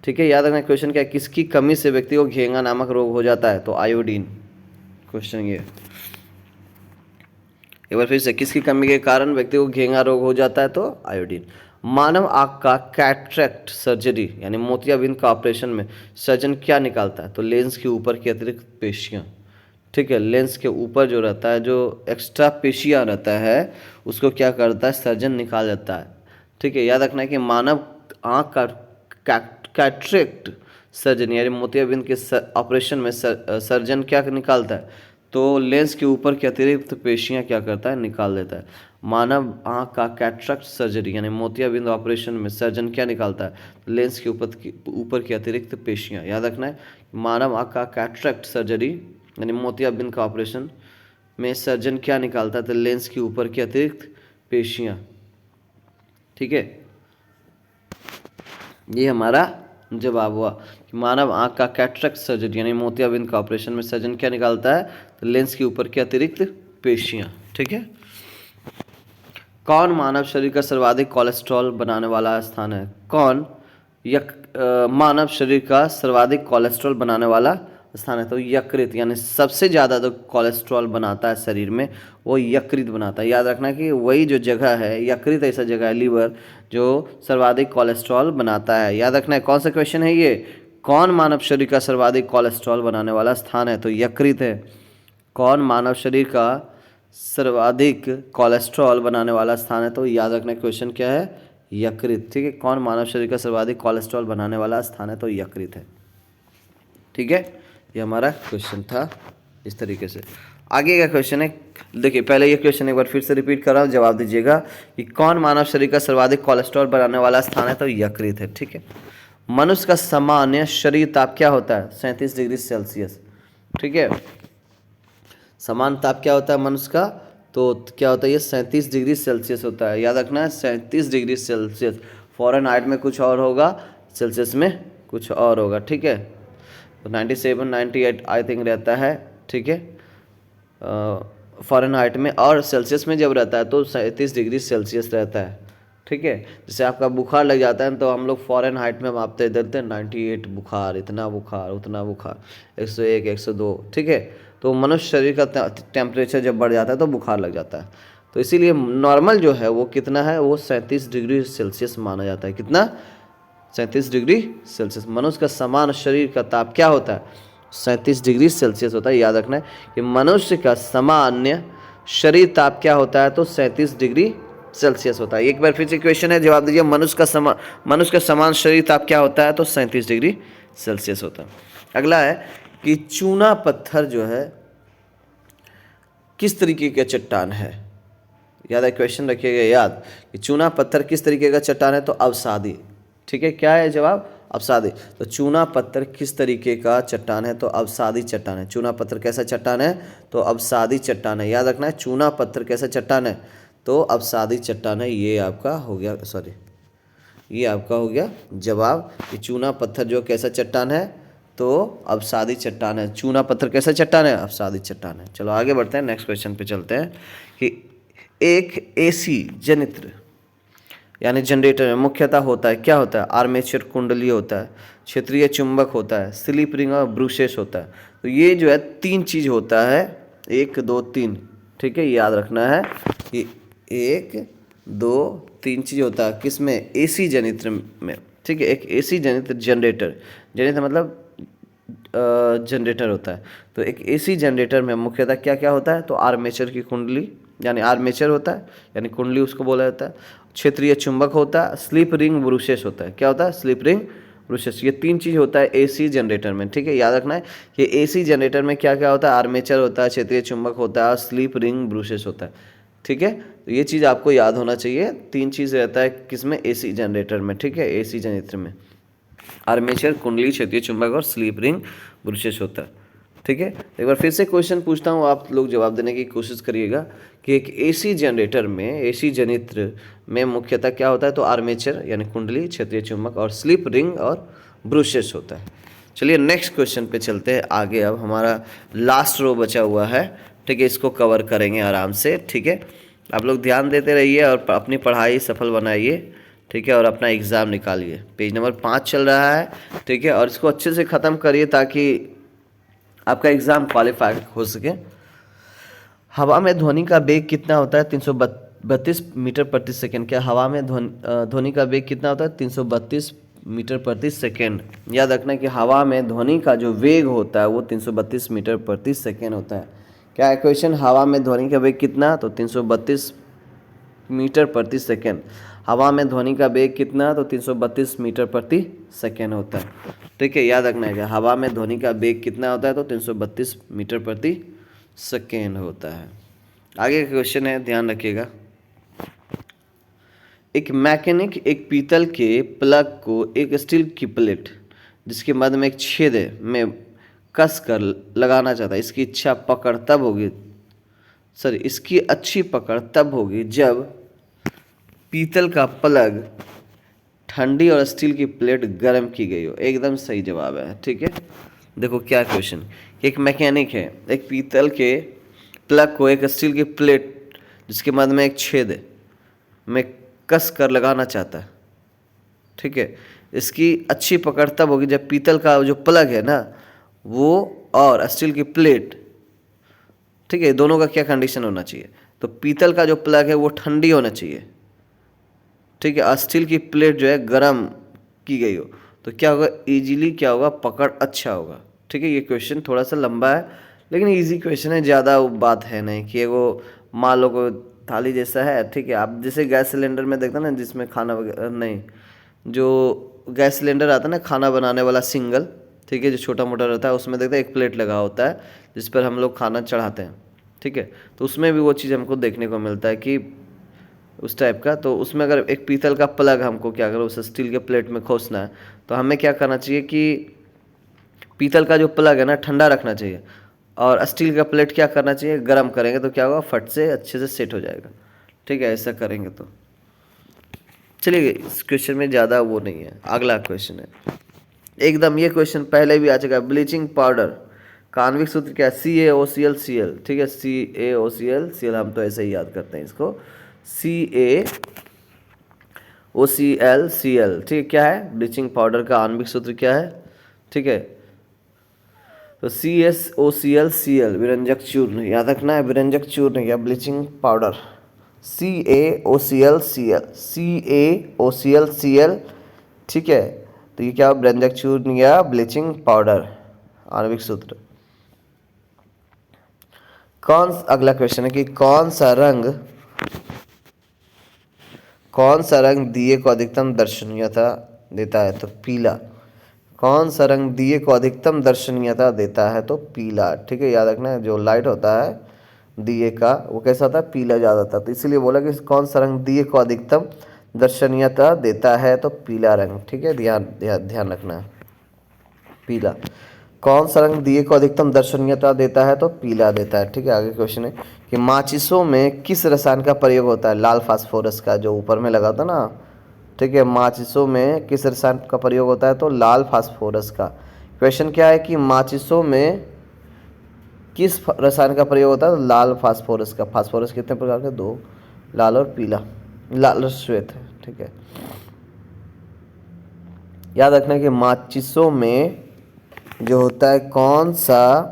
ठीक है, याद रखना क्वेश्चन क्या है, किसकी कमी से व्यक्ति को घेंगा नामक रोग हो जाता है? तो आयोडीन। क्वेश्चन ये एक बार फिर से, किसकी कमी के कारण व्यक्ति को घेंगा रोग हो जाता है? तो आयोडीन। मानव आँख का कैटरेक्ट सर्जरी यानी मोतियाबिंद का ऑपरेशन में सर्जन क्या निकालता है? तो लेंस के ऊपर की अतिरिक्त पेशियाँ। ठीक है, लेंस के ऊपर जो रहता है, जो एक्स्ट्रा पेशियाँ रहता है, उसको क्या करता है? सर्जन निकाल देता है। ठीक है, याद रखना है कि मानव आँख का कैटरेक्ट सर्जन यानी मोतियाबिंद के ऑपरेशन में सर्जन क्या निकालता है? तो लेंस के ऊपर की अतिरिक्त पेशियाँ क्या करता है? निकाल देता है। मानव आँख का कैटरेक्ट सर्जरी यानी मोतियाबिंद ऑपरेशन में सर्जन क्या निकालता है? लेंस के ऊपर की अतिरिक्त पेशियाँ। याद रखना है, मानव आँख का कैटरेक्ट सर्जरी यानी मोतियाबिंद का ऑपरेशन में सर्जन क्या निकालता है? तो लेंस के ऊपर की अतिरिक्त पेशियाँ। ठीक है, ये हमारा जवाब हुआ कि मानव आँख का कैटरेक्ट सर्जरी यानी मोतियाबिंद का ऑपरेशन में सर्जन क्या निकालता है? तो लेंस के ऊपर की अतिरिक्त पेशियाँ। ठीक है, कौन मानव शरीर का सर्वाधिक कोलेस्ट्रॉल बनाने वाला स्थान है? कौन मानव शरीर का सर्वाधिक कोलेस्ट्रॉल बनाने वाला स्थान है? तो यकृत, यानी सबसे ज़्यादा जो कोलेस्ट्रॉल बनाता है शरीर में वो यकृत बनाता है। याद रखना कि वही जो जगह है, यकृत ऐसा जगह है, लीवर, जो सर्वाधिक कोलेस्ट्रॉल बनाता है। याद रखना है, कौन सा क्वेश्चन है ये? कौन मानव शरीर का सर्वाधिक कोलेस्ट्रॉल बनाने वाला स्थान है? तो यकृत है। कौन मानव शरीर का सर्वाधिक कोलेस्ट्रॉल बनाने वाला स्थान है? तो याद रखना क्वेश्चन क्या है? यकृत। ठीक है, कौन मानव शरीर का सर्वाधिक कोलेस्ट्रॉल बनाने वाला स्थान है? तो यकृत है। ठीक है, ये हमारा क्वेश्चन था इस तरीके से। आगे का क्वेश्चन है, देखिए पहले ये क्वेश्चन एक बार फिर से रिपीट कर रहा हूँ, जवाब दीजिएगा कि कौन मानव शरीर का सर्वाधिक कोलेस्ट्रॉल बनाने वाला स्थान है? तो यकृत है। ठीक है, मनुष्य का सामान्य शरीर ताप क्या होता है? 37 डिग्री सेल्सियस। ठीक है, समान ताप क्या होता है मनुष्य का? तो क्या होता है ये? 37 डिग्री सेल्सियस होता है। याद रखना है 37 डिग्री सेल्सियस। फ़ारेनहाइट में कुछ और होगा, सेल्सियस में कुछ और होगा। ठीक है, तो 97 98 आई थिंक रहता है। ठीक है, फ़ारेनहाइट में, और सेल्सियस में जब रहता है तो 37 डिग्री सेल्सियस रहता है। ठीक है, जैसे आपका बुखार लग जाता है तो हम लोग फ़ारेनहाइट में मापते देते हैं 98 बुखार, इतना बुखार, उतना बुखार, 101 102। ठीक है, तो मनुष्य शरीर का टेम्परेचर जब बढ़ जाता है तो बुखार लग जाता है। तो इसीलिए नॉर्मल जो है वो कितना है? वो 37 डिग्री सेल्सियस माना जाता है। कितना? 37 डिग्री सेल्सियस। मनुष्य का समान शरीर का ताप क्या होता है? 37 डिग्री सेल्सियस होता है। याद रखना है कि मनुष्य का सामान्य शरीर ताप क्या होता है? तो 37 डिग्री सेल्सियस होता है। एक बार फिर से क्वेश्चन है, जवाब दीजिए। मनुष्य का समान शरीर ताप क्या होता है? तो 37 डिग्री सेल्सियस होता है। अगला है कि चूना पत्थर जो है किस तरीके का चट्टान है? याद है, क्वेश्चन रखिएगा याद कि चूना पत्थर किस तरीके का चट्टान है? तो अवसादी। ठीक है, क्या है जवाब? अवसादी। तो चूना पत्थर किस तरीके का चट्टान है? तो अवसादी चट्टान है। चूना पत्थर कैसा चट्टान है? तो अवसादी चट्टान है। याद रखना है, चूना पत्थर कैसा चट्टान है? तो अवसादी चट्टान है। ये आपका हो गया, सॉरी, ये आपका हो गया जवाब कि चूना पत्थर जो कैसा चट्टान है? तो अवसादी चट्टान है। चूना पत्थर कैसा चट्टान है? अवसादी चट्टान है। चलो आगे बढ़ते हैं, नेक्स्ट क्वेश्चन पे चलते हैं कि एक एसी जनित्र यानी जनरेटर में मुख्यतः होता है, क्या होता है? आर्मेचर कुंडली होता है, क्षेत्रीय चुंबक होता है, स्लिप रिंग और ब्रूसेस होता है। तो ये जो है 3 चीज़ होता है, 1 2 3। ठीक है, याद रखना है कि 1 2 3 चीज़ होता है किसमें? एसी जनित्र में। ठीक है, एक एसी जनित्र जनरेटर, जनरेटर मतलब जनरेटर होता है। तो एक एसी जनरेटर में मुख्यतः क्या क्या होता है? तो आर्मेचर की कुंडली यानी आर्मेचर होता है, यानी कुंडली उसको बोला जाता है, क्षेत्रीय चुंबक होता है, स्लिप रिंग ब्रूसेस होता है। क्या होता है? Slip ring bruises. ये 3 चीज़ होता है एसी जनरेटर में। ठीक है, याद रखना है कि एसी जनरेटर में क्या क्या होता है? आर्मेचर होता है, क्षेत्रीय चुंबक होता है और स्लिप रिंग ब्रूसेस होता है। ठीक है, तो ये चीज़ आपको याद होना चाहिए। 3 चीज़ रहता है किसमें? एसी जनरेटर में। ठीक है, एसी जनरेटर में आर्मेचर, कुंडली, क्षेत्रीय चुंबक और स्लिप रिंग ब्रूसेस होता है। ठीक है, एक बार फिर से क्वेश्चन पूछता हूँ, आप लोग जवाब देने की कोशिश करिएगा कि एक एसी जनरेटर में, एसी जनित्र में मुख्यतः क्या होता है? तो आर्मेचर यानी कुंडली, क्षेत्रीय चुंबक और स्लिप रिंग और ब्रूसेस होता है। चलिए नेक्स्ट क्वेश्चन पे चलते हैं आगे। अब हमारा लास्ट रो बचा हुआ है, ठीक है, इसको कवर करेंगे आराम से, ठीक है। आप लोग ध्यान देते रहिए और अपनी पढ़ाई सफल बनाइए, ठीक है, और अपना एग्ज़ाम निकालिए। पेज नंबर 5 चल रहा है, ठीक है, और इसको अच्छे से ख़त्म करिए ताकि आपका एग्ज़ाम क्वालिफाई हो सके। हवा में ध्वनि का वेग कितना होता है? 332 मीटर प्रति सेकंड। क्या हवा में ध्वनि का वेग कितना होता है? 332 मीटर प्रति सेकंड। याद रखना कि हवा में ध्वनि का जो वेग होता है वो 332 मीटर प्रति सेकंड होता है। क्या है क्वेश्चन? हवा में ध्वनि का वेग कितना? तो 332 मीटर प्रति सेकंड। हवा में ध्वनि का वेग कितना? तो 332 मीटर प्रति सेकंड होता है, ठीक है। याद रखना है कि हवा में ध्वनि का वेग कितना होता है? तो 332 मीटर प्रति सेकेंड होता है। आगे का क्वेश्चन है, ध्यान रखिएगा। एक मैकेनिक एक पीतल के प्लग को एक स्टील की प्लेट जिसके मध्य में एक छेद है में कस कर लगाना चाहता है। इसकी अच्छी पकड़ तब होगी जब पीतल का प्लग ठंडी और स्टील की प्लेट गर्म की गई हो। एकदम सही जवाब है, ठीक है। देखो क्या क्वेश्चन, एक मैकेनिक है, एक पीतल के प्लग को एक स्टील की प्लेट जिसके मध्य में एक छेद है में कस कर लगाना चाहता है, ठीक है। इसकी अच्छी पकड़ तब होगी जब पीतल का जो प्लग है ना वो और स्टील की प्लेट, ठीक है, दोनों का क्या कंडीशन होना चाहिए? तो पीतल का जो प्लग है वो ठंडी होना चाहिए, ठीक है, स्टील की प्लेट जो है गर्म की गई हो। तो क्या होगा? इजीली क्या होगा? पकड़ अच्छा होगा, ठीक है। ये क्वेश्चन थोड़ा सा लंबा है लेकिन इजी क्वेश्चन है, ज़्यादा बात है नहीं कि वो मान लो को थाली जैसा है, ठीक है। आप जैसे गैस सिलेंडर में देखते हैं ना जिसमें खाना वगैरह नहीं, जो गैस सिलेंडर आता है ना खाना बनाने वाला सिंगल, ठीक है, जो छोटा मोटा रहता है, उसमें देखते हैं एक प्लेट लगा होता है जिस पर हम लोग खाना चढ़ाते हैं, ठीक है। तो उसमें भी वो चीज़ हमको देखने को मिलता है कि उस टाइप का। तो उसमें अगर एक पीतल का प्लग हमको क्या करो उस स्टील के प्लेट में खोसना है तो हमें क्या करना चाहिए कि पीतल का जो प्लग है ना ठंडा रखना चाहिए और स्टील का प्लेट क्या करना चाहिए? गर्म करेंगे तो क्या होगा? फट से अच्छे से सेट हो जाएगा, ठीक है। ऐसा करेंगे तो चलिए, इस क्वेश्चन में ज़्यादा वो नहीं है। अगला क्वेश्चन है एकदम, ये क्वेश्चन पहले भी आ चुका है। ब्लीचिंग पाउडर का आणविक सूत्र क्या है? CaOClCl, ठीक है, CaOClCl, हम तो ऐसे ही याद करते हैं इसको, CaOClCl, ठीक है। क्या है ब्लीचिंग पाउडर का आणविक सूत्र क्या है? ठीक है, तो CaOClCl विरंजक चूर्ण, याद रखना है, विरंजक चूर्ण या ब्लीचिंग पाउडर, CaOClCl, ठीक है। तो ये क्या? विरंजक चूर्ण या ब्लीचिंग पाउडर, आणविक सूत्र। अगला क्वेश्चन है कि कौन सा रंग दिए को अधिकतम दर्शनीयता देता है? तो पीला। कौन सा रंग दिए को अधिकतम दर्शनीयता देता है? तो पीला, ठीक है। याद रखना है जो लाइट होता है दिए का वो कैसा होता है? पीला ज़्यादा होता है। तो इसीलिए बोला कि कौन सा रंग दिए को अधिकतम दर्शनीयता देता है? तो पीला रंग, ठीक है। ध्यान रखना है, पीला। कौन सा रंग दिए को अधिकतम दर्शनीयता देता है? तो पीला देता है, ठीक है। आगे क्वेश्चन है कि माचिसों में किस रसायन का प्रयोग होता है? लाल फास्फोरस का, जो ऊपर में लगा था ना, ठीक है। माचिसों में किस रसायन का प्रयोग होता है? तो लाल फास्फोरस का। क्वेश्चन क्या है कि माचिसों में किस रसायन का प्रयोग होता है? तो लाल फास्फोरस का। फास्फोरस कितने प्रकार के? 2, लाल और पीला, लाल और श्वेत है, ठीक है। याद रखना कि माचिसों में जो होता है कौन सा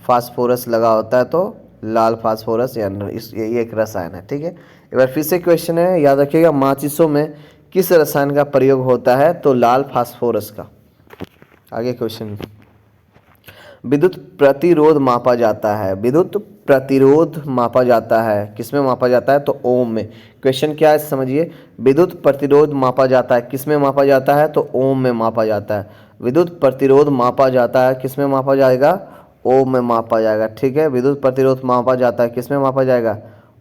फास्फोरस लगा होता है? तो लाल फास्फोरस, या ये एक रसायन है, ठीक है। एक बार फिर से क्वेश्चन है, याद रखिएगा, माचिसों में किस रसायन का प्रयोग होता है? तो लाल फास्फोरस का। आगे क्वेश्चन, विद्युत प्रतिरोध मापा जाता है। विद्युत प्रतिरोध मापा जाता है किसमें मापा जाता है? तो ओम में। क्वेश्चन क्या है समझिए, विद्युत प्रतिरोध मापा जाता है किसमें मापा जाता है? तो ओम में मापा जाता है। विद्युत प्रतिरोध मापा जाता है किसमें मापा जाएगा? ओम में मापा जाएगा, ठीक है। विद्युत प्रतिरोध मापा जाता है किसमें मापा जाएगा?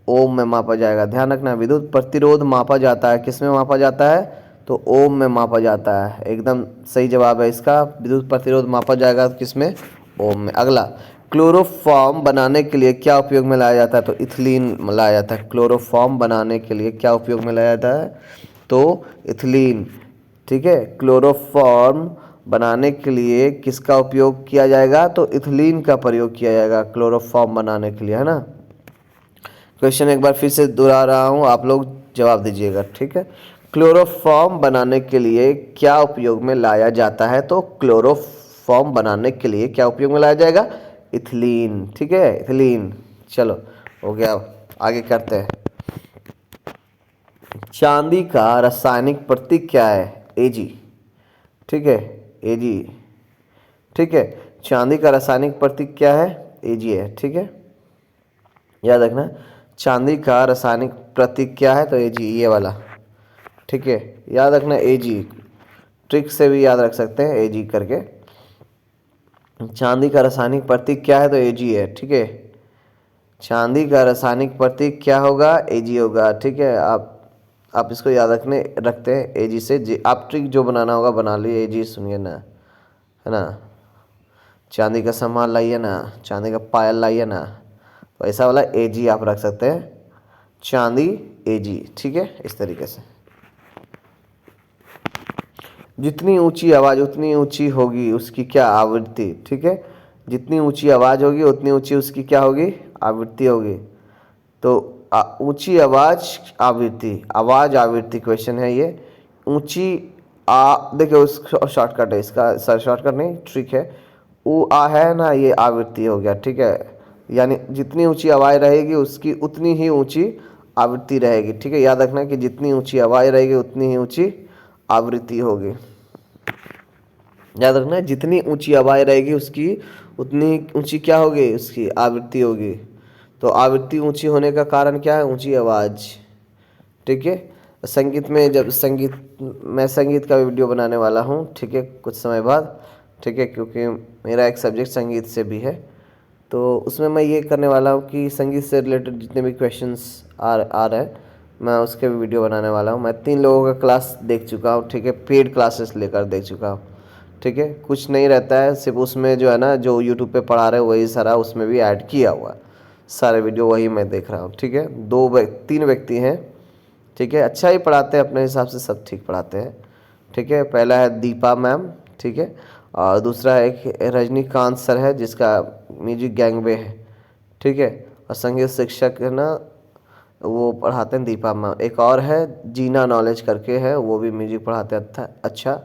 ओम में मापा जाएगा। ध्यान रखना, विद्युत प्रतिरोध मापा जाता है किसमें मापा जाता है? तो ओम में मापा जाता है। एकदम सही जवाब है इसका, विद्युत प्रतिरोध मापा जाएगा किसमें? ओम में। अगला, क्लोरोफॉर्म बनाने के लिए क्या उपयोग में लाया जाता है? तो इथिलीन लाया जाता है। क्लोरोफॉर्म बनाने के लिए क्या उपयोग में लाया जाता है? तो इथिलीन, ठीक है। क्लोरोफॉर्म बनाने के लिए किसका उपयोग किया जाएगा? तो इथिलीन का प्रयोग किया जाएगा क्लोरोफॉर्म बनाने के लिए, है ना। क्वेश्चन एक बार फिर से दोहरा रहा हूँ, आप लोग जवाब दीजिएगा, ठीक है। क्लोरोफॉर्म बनाने के लिए क्या उपयोग में लाया जाता है? तो क्लोरोफॉर्म बनाने के लिए क्या उपयोग में लाया जाएगा? इथिलीन, ठीक है, इथिलीन। चलो हो गया, आगे करते हैं। चांदी का रासायनिक प्रतीक क्या है? Ag, ठीक है, Ag, ठीक है। चांदी का रासायनिक प्रतीक क्या है? Ag है, ठीक है, याद रखना। चांदी का रासायनिक प्रतीक क्या है? तो Ag, ये वाला, ठीक है, याद रखना। Ag ट्रिक से भी याद रख सकते हैं, Ag करके। चांदी का रासायनिक प्रतीक क्या है? तो Ag है, ठीक है। चांदी का रासायनिक प्रतीक क्या होगा? Ag होगा, ठीक है। आप इसको याद रखते हैं Ag से। आप ट्रिक जो बनाना होगा बना लीजिए। Ag सुनिए ना, है ना। चांदी का सामान लाइए ना, चांदी का पायल लाइए ना, तो ऐसा वाला Ag आप रख सकते हैं, चांदी Ag, ठीक है, इस तरीके से। जितनी ऊंची आवाज़ उतनी ऊंची होगी उसकी क्या? आवृत्ति, ठीक है। जितनी ऊंची आवाज़ होगी उतनी ऊंची उसकी क्या होगी? आवृत्ति होगी। तो ऊंची आवाज़ आवृत्ति, आवाज़ आवृत्ति क्वेश्चन है ये। ऊंची देखिए उस शॉर्टकट है इसका, सर शॉर्टकट नहीं, ट्रिक है। है ना, ये आवृत्ति हो गया, ठीक है। यानी जितनी ऊंची आवाज़ रहेगी उसकी उतनी ही ऊंची आवृत्ति रहेगी, ठीक है। याद रखना कि जितनी ऊंची आवाज़ रहेगी उतनी ही ऊंची आवृत्ति होगी। याद रखना, जितनी ऊंची आवाज़ रहेगी उसकी उतनी ऊंची क्या होगी? उसकी आवृत्ति होगी। तो आवृत्ति ऊंची होने का कारण क्या है? ऊंची आवाज़, ठीक है। संगीत में मैं संगीत का वीडियो बनाने वाला हूँ, ठीक है, कुछ समय बाद, ठीक है, क्योंकि मेरा एक सब्जेक्ट संगीत से भी है। तो उसमें मैं ये करने वाला हूँ कि संगीत से रिलेटेड जितने भी क्वेश्चंस आ रहे हैं मैं उसके भी वीडियो बनाने वाला हूँ। मैं 3 लोगों का क्लास देख चुका हूँ, ठीक है, पेड क्लासेस लेकर देख चुका हूँ, ठीक है। कुछ नहीं रहता है, सिर्फ उसमें जो है ना, जो यूट्यूब पे पढ़ा रहे हैं वही सारा उसमें भी ऐड किया हुआ है, सारे वीडियो वही मैं देख रहा हूँ, ठीक है। 3 व्यक्ति हैं, ठीक है, अच्छा ही पढ़ाते हैं अपने हिसाब से, सब ठीक पढ़ाते हैं, ठीक है। पहला है दीपा मैम, ठीक है, और दूसरा एक रजनीकांत सर है जिसका म्यूजिक गैंगवे है, ठीक है, और संगीत शिक्षक है ना, वो पढ़ाते हैं दीपा मैम। एक और है जीना नॉलेज करके है, वो भी म्यूजिक पढ़ाते हैं अच्छा।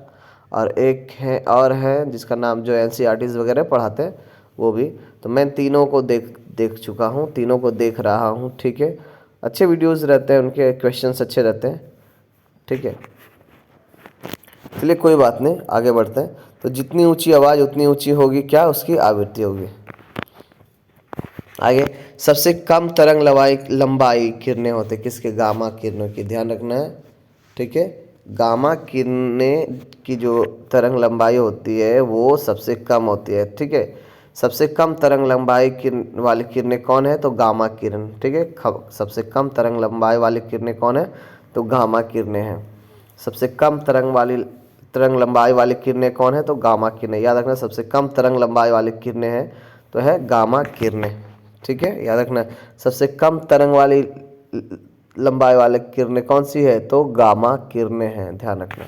और एक है और है जिसका नाम जो NCERTs वगैरह पढ़ाते हैं वो भी। तो मैं तीनों को देख चुका हूँ, तीनों को देख रहा हूँ, ठीक है। अच्छे वीडियोस रहते हैं, उनके क्वेश्चंस अच्छे रहते हैं, ठीक है। चलिए कोई बात नहीं, आगे बढ़ते हैं। तो जितनी ऊंची आवाज़ उतनी ऊंची होगी क्या? उसकी आवृत्ति होगी। आगे, सबसे कम तरंग लंबाई किरणें होते किसके? गामा किरणों की, ध्यान रखना है, ठीक है। गामा किरणें की जो तरंग लंबाई होती है वो सबसे कम होती है, ठीक है। सबसे कम तरंग लंबाई वाली किरणें कौन है? तो गामा किरण, ठीक है। सबसे कम तरंग लंबाई वाली किरणें कौन है? तो गामा किरणें हैं। सबसे कम तरंग लंबाई वाली किरणें कौन है? तो गामा किरणें। याद रखना, सबसे कम तरंग लंबाई वाली किरणें हैं तो है गामा किरणें, ठीक है, याद रखना। सबसे कम तरंग वाली लंबाई वाली किरणें कौन सी है? तो गामा किरणें हैं, ध्यान रखना।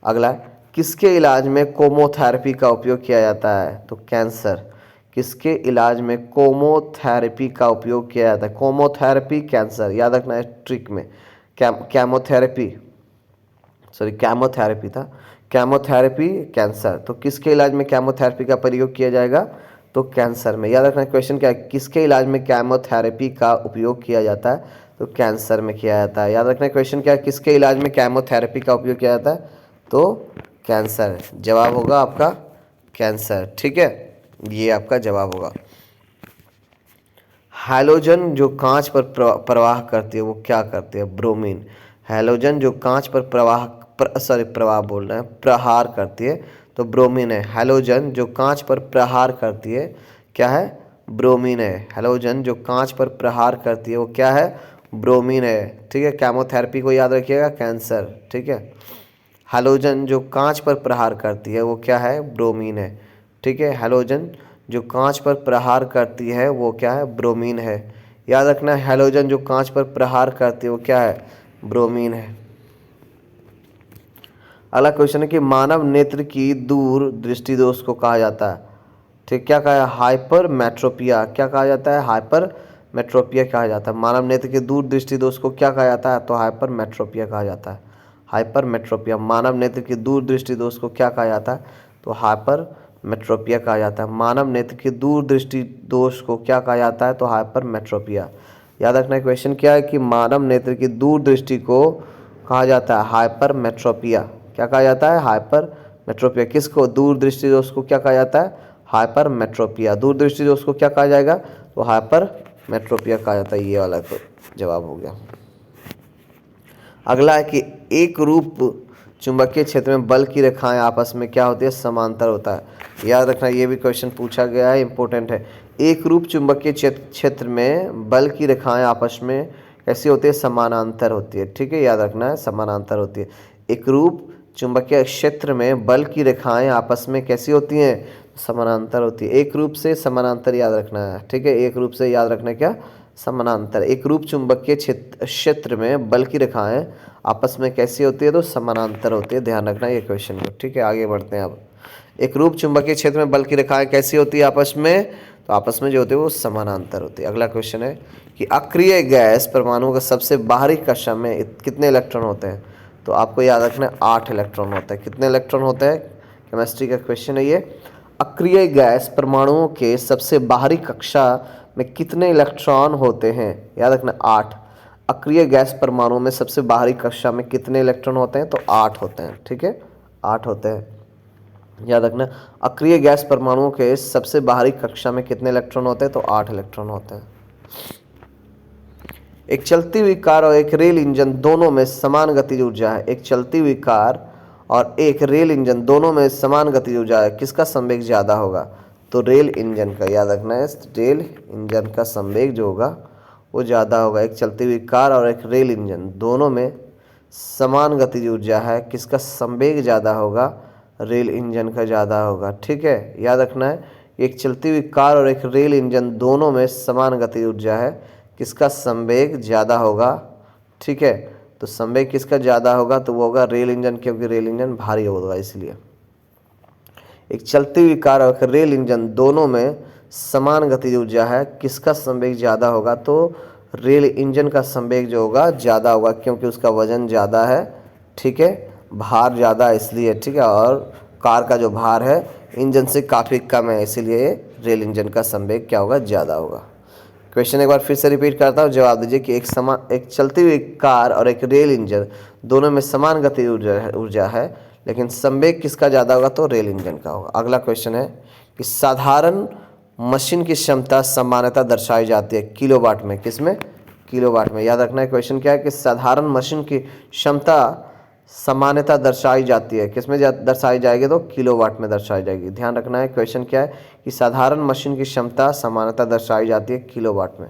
अगला, किसके इलाज में कोमोथेरेपी का उपयोग किया जाता है? तो कैंसर। किसके इलाज में कोमोथेरेपी का उपयोग किया जाता है? कोमोथेरेपी कैंसर, याद रखना है ट्रिक में। कैमोथेरेपी, सॉरी कैमोथेरेपी था, कैमोथेरेपी कैंसर। तो किसके इलाज में कैमोथेरेपी का प्रयोग किया जाएगा? तो कैंसर में। याद रखना क्वेश्चन क्या है? किसके इलाज में कैमोथेरेपी का उपयोग किया जाता है? तो कैंसर में किया जाता है। याद रखना क्वेश्चन क्या है? किसके इलाज में कैमोथेरेपी का उपयोग किया जाता है? तो कैंसर। जवाब होगा आपका कैंसर, ठीक है, ये आपका जवाब होगा। हैलोजन जो कांच पर प्रवाह करती है वो क्या करती है? ब्रोमीन। हैलोजन जो कांच पर प्रहार करती है तो ब्रोमीन है। हैलोजन जो कांच पर प्रहार करती है क्या है? ब्रोमीन है। हैलोजन जो कांच पर प्रहार करती है वो क्या है? ब्रोमीन है, ठीक है। केमोथेरेपी को याद रखिएगा, कैंसर, ठीक है। हैलोजन जो कांच पर प्रहार करती है वो क्या है? ब्रोमीन है, ठीक है। हैलोजन जो कांच पर प्रहार करती है वो क्या है? ब्रोमीन है। याद रखना, हैलोजन जो कांच पर प्रहार करती है वो क्या है? ब्रोमीन है। अगला क्वेश्चन है कि मानव नेत्र की दूर दृष्टि दोष को कहा जाता है। ठीक, क्या कहा है? हाइपर मेट्रोपिया। क्या कहा जाता है? हाइपर मेट्रोपिया कहा जाता है। मानव नेत्र के दूर दृष्टि दोष को क्या कहा जाता है? तो हाइपर मेट्रोपिया कहा जाता है। हाइपर मेट्रोपिया, मानव नेत्र की दूर दृष्टि दोष को क्या कहा जाता है? तो हाइपर मेट्रोपिया कहा जाता है। मानव नेत्र की दूर दृष्टि दोष को क्या कहा जाता है? तो हाइपर मेट्रोपिया। याद रखना क्वेश्चन क्या है कि मानव नेत्र की दूर दृष्टि को कहा जाता है हाइपर मेट्रोपिया। क्या कहा जाता है? हाइपर मेट्रोपिया। किसको? दूर दृष्टि दोष को क्या कहा जाता है? हाइपर मेट्रोपिया। दूर दृष्टि दोष को क्या कहा जाएगा? तो हाइपर मेट्रोपिया कहा जाता है। ये वाला तो जवाब हो गया। अगला है कि एक रूप चुंबकीय क्षेत्र में बल की रेखाएं आपस में क्या होती है? समांतर होता है। याद रखना, ये भी क्वेश्चन पूछा गया है, इंपॉर्टेंट है। एक रूप चुंबकीय क्षेत्र में बल की रेखाएं आपस में कैसी होती है? समानांतर होती है। ठीक है, याद रखना है, समानांतर होती है। एक रूप चुंबकीय क्षेत्र में बल की रेखाएं आपस में कैसी होती हैं? समानांतर होती है। एक रूप से समानांतर याद रखना है। ठीक है, एक रूप से याद रखना है क्या? समानांतर। एक रूप चुंबकीय क्षेत्र में बल की रेखाएं आपस में कैसी होती है? तो समानांतर होती है। ध्यान रखना ये क्वेश्चन को। ठीक है, आगे बढ़ते हैं। अब एक रूप चुंबकीय क्षेत्र में बल की रेखाएं कैसी होती है आपस में? तो आपस में जो होती है वो समानांतर होती है। अगला क्वेश्चन है कि अक्रिय गैस परमाणु का सबसे बाहरी कक्षा में कितने इलेक्ट्रॉन होते हैं? तो आपको याद रखना है 8 इलेक्ट्रॉन होते हैं। कितने इलेक्ट्रॉन होते हैं? केमिस्ट्री का क्वेश्चन है ये। अक्रिय गैस परमाणुओं के सबसे बाहरी कक्षा में कितने इलेक्ट्रॉन होते हैं? याद रखना 8। अक्रिय गैस परमाणु में सबसे बाहरी कक्षा में कितने इलेक्ट्रॉन होते हैं? तो 8 होते हैं। ठीक है, 8 होते हैं। याद रखना, अक्रिय गैस परमाणुओं के सबसे बाहरी कक्षा में कितने इलेक्ट्रॉन होते हैं? तो 8 इलेक्ट्रॉन होते हैं। एक चलती हुई कार और एक रेल इंजन दोनों में समान गतिज ऊर्जा है। एक चलती हुई कार और एक रेल इंजन दोनों में समान गतिज ऊर्जा है। किसका संवेग ज़्यादा होगा? तो रेल इंजन का। याद रखना है, रेल इंजन का संवेग जो होगा वो ज़्यादा होगा। एक चलती हुई कार और एक रेल इंजन दोनों में समान गतिज ऊर्जा है। किसका संवेग ज़्यादा होगा? रेल इंजन का ज़्यादा होगा। ठीक है, याद रखना है, एक चलती हुई कार और एक रेल इंजन दोनों में समान गतिज ऊर्जा है। किसका संवेग ज़्यादा होगा? ठीक है, तो संवेग किसका ज़्यादा होगा? तो वो होगा रेल इंजन, क्योंकि रेल इंजन भारी होगा इसलिए। एक चलती हुई कार और एक रेल इंजन दोनों में समान गतिज ऊर्जा है। किसका संवेग ज़्यादा होगा? तो रेल इंजन का संवेग जो होगा ज़्यादा होगा, क्योंकि उसका वजन ज़्यादा है। ठीक है, भार ज़्यादा इसलिए। ठीक है, और कार का जो भार है इंजन से काफ़ी कम है, इसीलिए रेल इंजन का संवेग क्या होगा? ज़्यादा होगा। क्वेश्चन एक बार फिर से रिपीट करता हूँ, जवाब दीजिए कि एक चलती हुई कार और एक रेल इंजन दोनों में समान गति ऊर्जा है, लेकिन संवेग किसका ज़्यादा होगा? तो रेल इंजन का होगा। अगला क्वेश्चन है कि साधारण मशीन की क्षमता सामान्यतः दर्शाई जाती है किलोवाट में। किसमें? किलोवाट में। याद रखना है क्वेश्चन क्या है कि साधारण मशीन की क्षमता सामान्यतः दर्शाई जाती है। किसमें दर्शाई जाएगी? तो किलोवाट में दर्शाई जाएगी। ध्यान रखना है क्वेश्चन क्या है कि साधारण मशीन की क्षमता सामान्यतः दर्शाई जाती है किलोवाट में।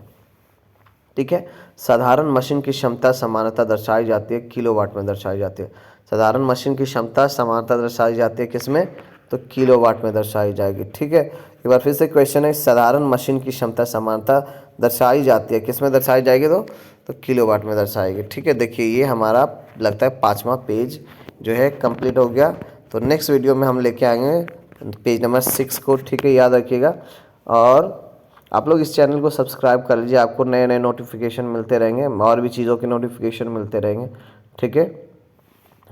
ठीक है, साधारण मशीन की क्षमता सामान्यतः दर्शाई जाती है किलोवाट में दर्शाई जाती है। साधारण मशीन की क्षमता सामान्यतः दर्शाई जाती है किसमें? तो किलोवाट में दर्शाई जाएगी। ठीक है, एक बार फिर से क्वेश्चन है, साधारण मशीन की क्षमता सामान्यतः दर्शाई जाती है किसमें दर्शाई जाएगी? तो किलोवाट में दर्शाएगी। ठीक है, देखिए ये हमारा लगता है 5वां पेज जो है कंप्लीट हो गया। तो नेक्स्ट वीडियो में हम लेके आएंगे पेज नंबर 6 को। ठीक है, याद रखिएगा, और आप लोग इस चैनल को सब्सक्राइब कर लीजिए, आपको नए नए नोटिफिकेशन मिलते रहेंगे और भी चीज़ों के नोटिफिकेशन मिलते रहेंगे। ठीक है,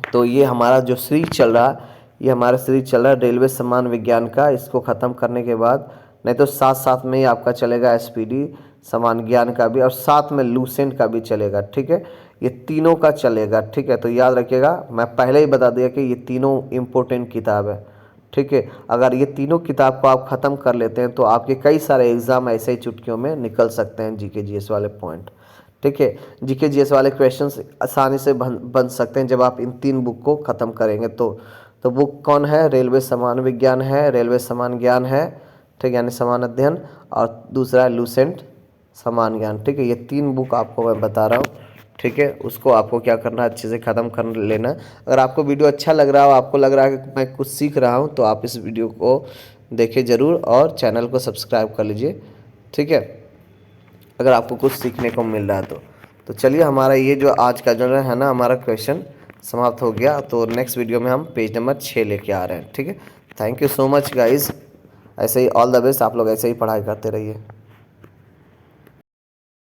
तो ये हमारा जो सीरीज चल रहा है, ये हमारा सीरीज चल रहा है रेलवे सम्मान विज्ञान का। इसको ख़त्म करने के बाद नहीं तो साथ साथ में ही आपका चलेगा एसपीडी सम्मान ज्ञान का भी, और साथ में लूसेंट का भी चलेगा। ठीक है, ये तीनों का चलेगा। ठीक है, तो याद रखिएगा, मैं पहले ही बता दिया कि ये तीनों इम्पोर्टेंट किताब है। ठीक है, अगर ये तीनों किताब को आप ख़त्म कर लेते हैं तो आपके कई सारे एग्ज़ाम ऐसे ही चुटकियों में निकल सकते हैं, जीके जीएस वाले पॉइंट। ठीक है, जीके जीएस वाले क्वेश्चंस आसानी से बन सकते हैं जब आप इन 3 बुक को ख़त्म करेंगे। तो बुक कौन है? रेलवे समान विज्ञान है, रेलवे समान ज्ञान है, ठीक, यानी समान अध्ययन, और दूसरा है लूसेंट समान ज्ञान। ठीक है, ये 3 बुक आपको मैं बता रहा हूँ। ठीक है, उसको आपको क्या करना है? अच्छे से ख़त्म कर लेना। अगर आपको वीडियो अच्छा लग रहा हो, आपको लग रहा है कि मैं कुछ सीख रहा हूँ, तो आप इस वीडियो को देखिए ज़रूर और चैनल को सब्सक्राइब कर लीजिए। ठीक है, अगर आपको कुछ सीखने को मिल रहा है तो चलिए, हमारा ये जो आज का जो है ना हमारा क्वेश्चन समाप्त हो गया। तो नेक्स्ट वीडियो में हम पेज नंबर 6 लेके आ रहे हैं। ठीक है, thank you so much guys. ऐसे ही ऑल द बेस्ट, आप लोग ऐसे ही पढ़ाई करते रहिए।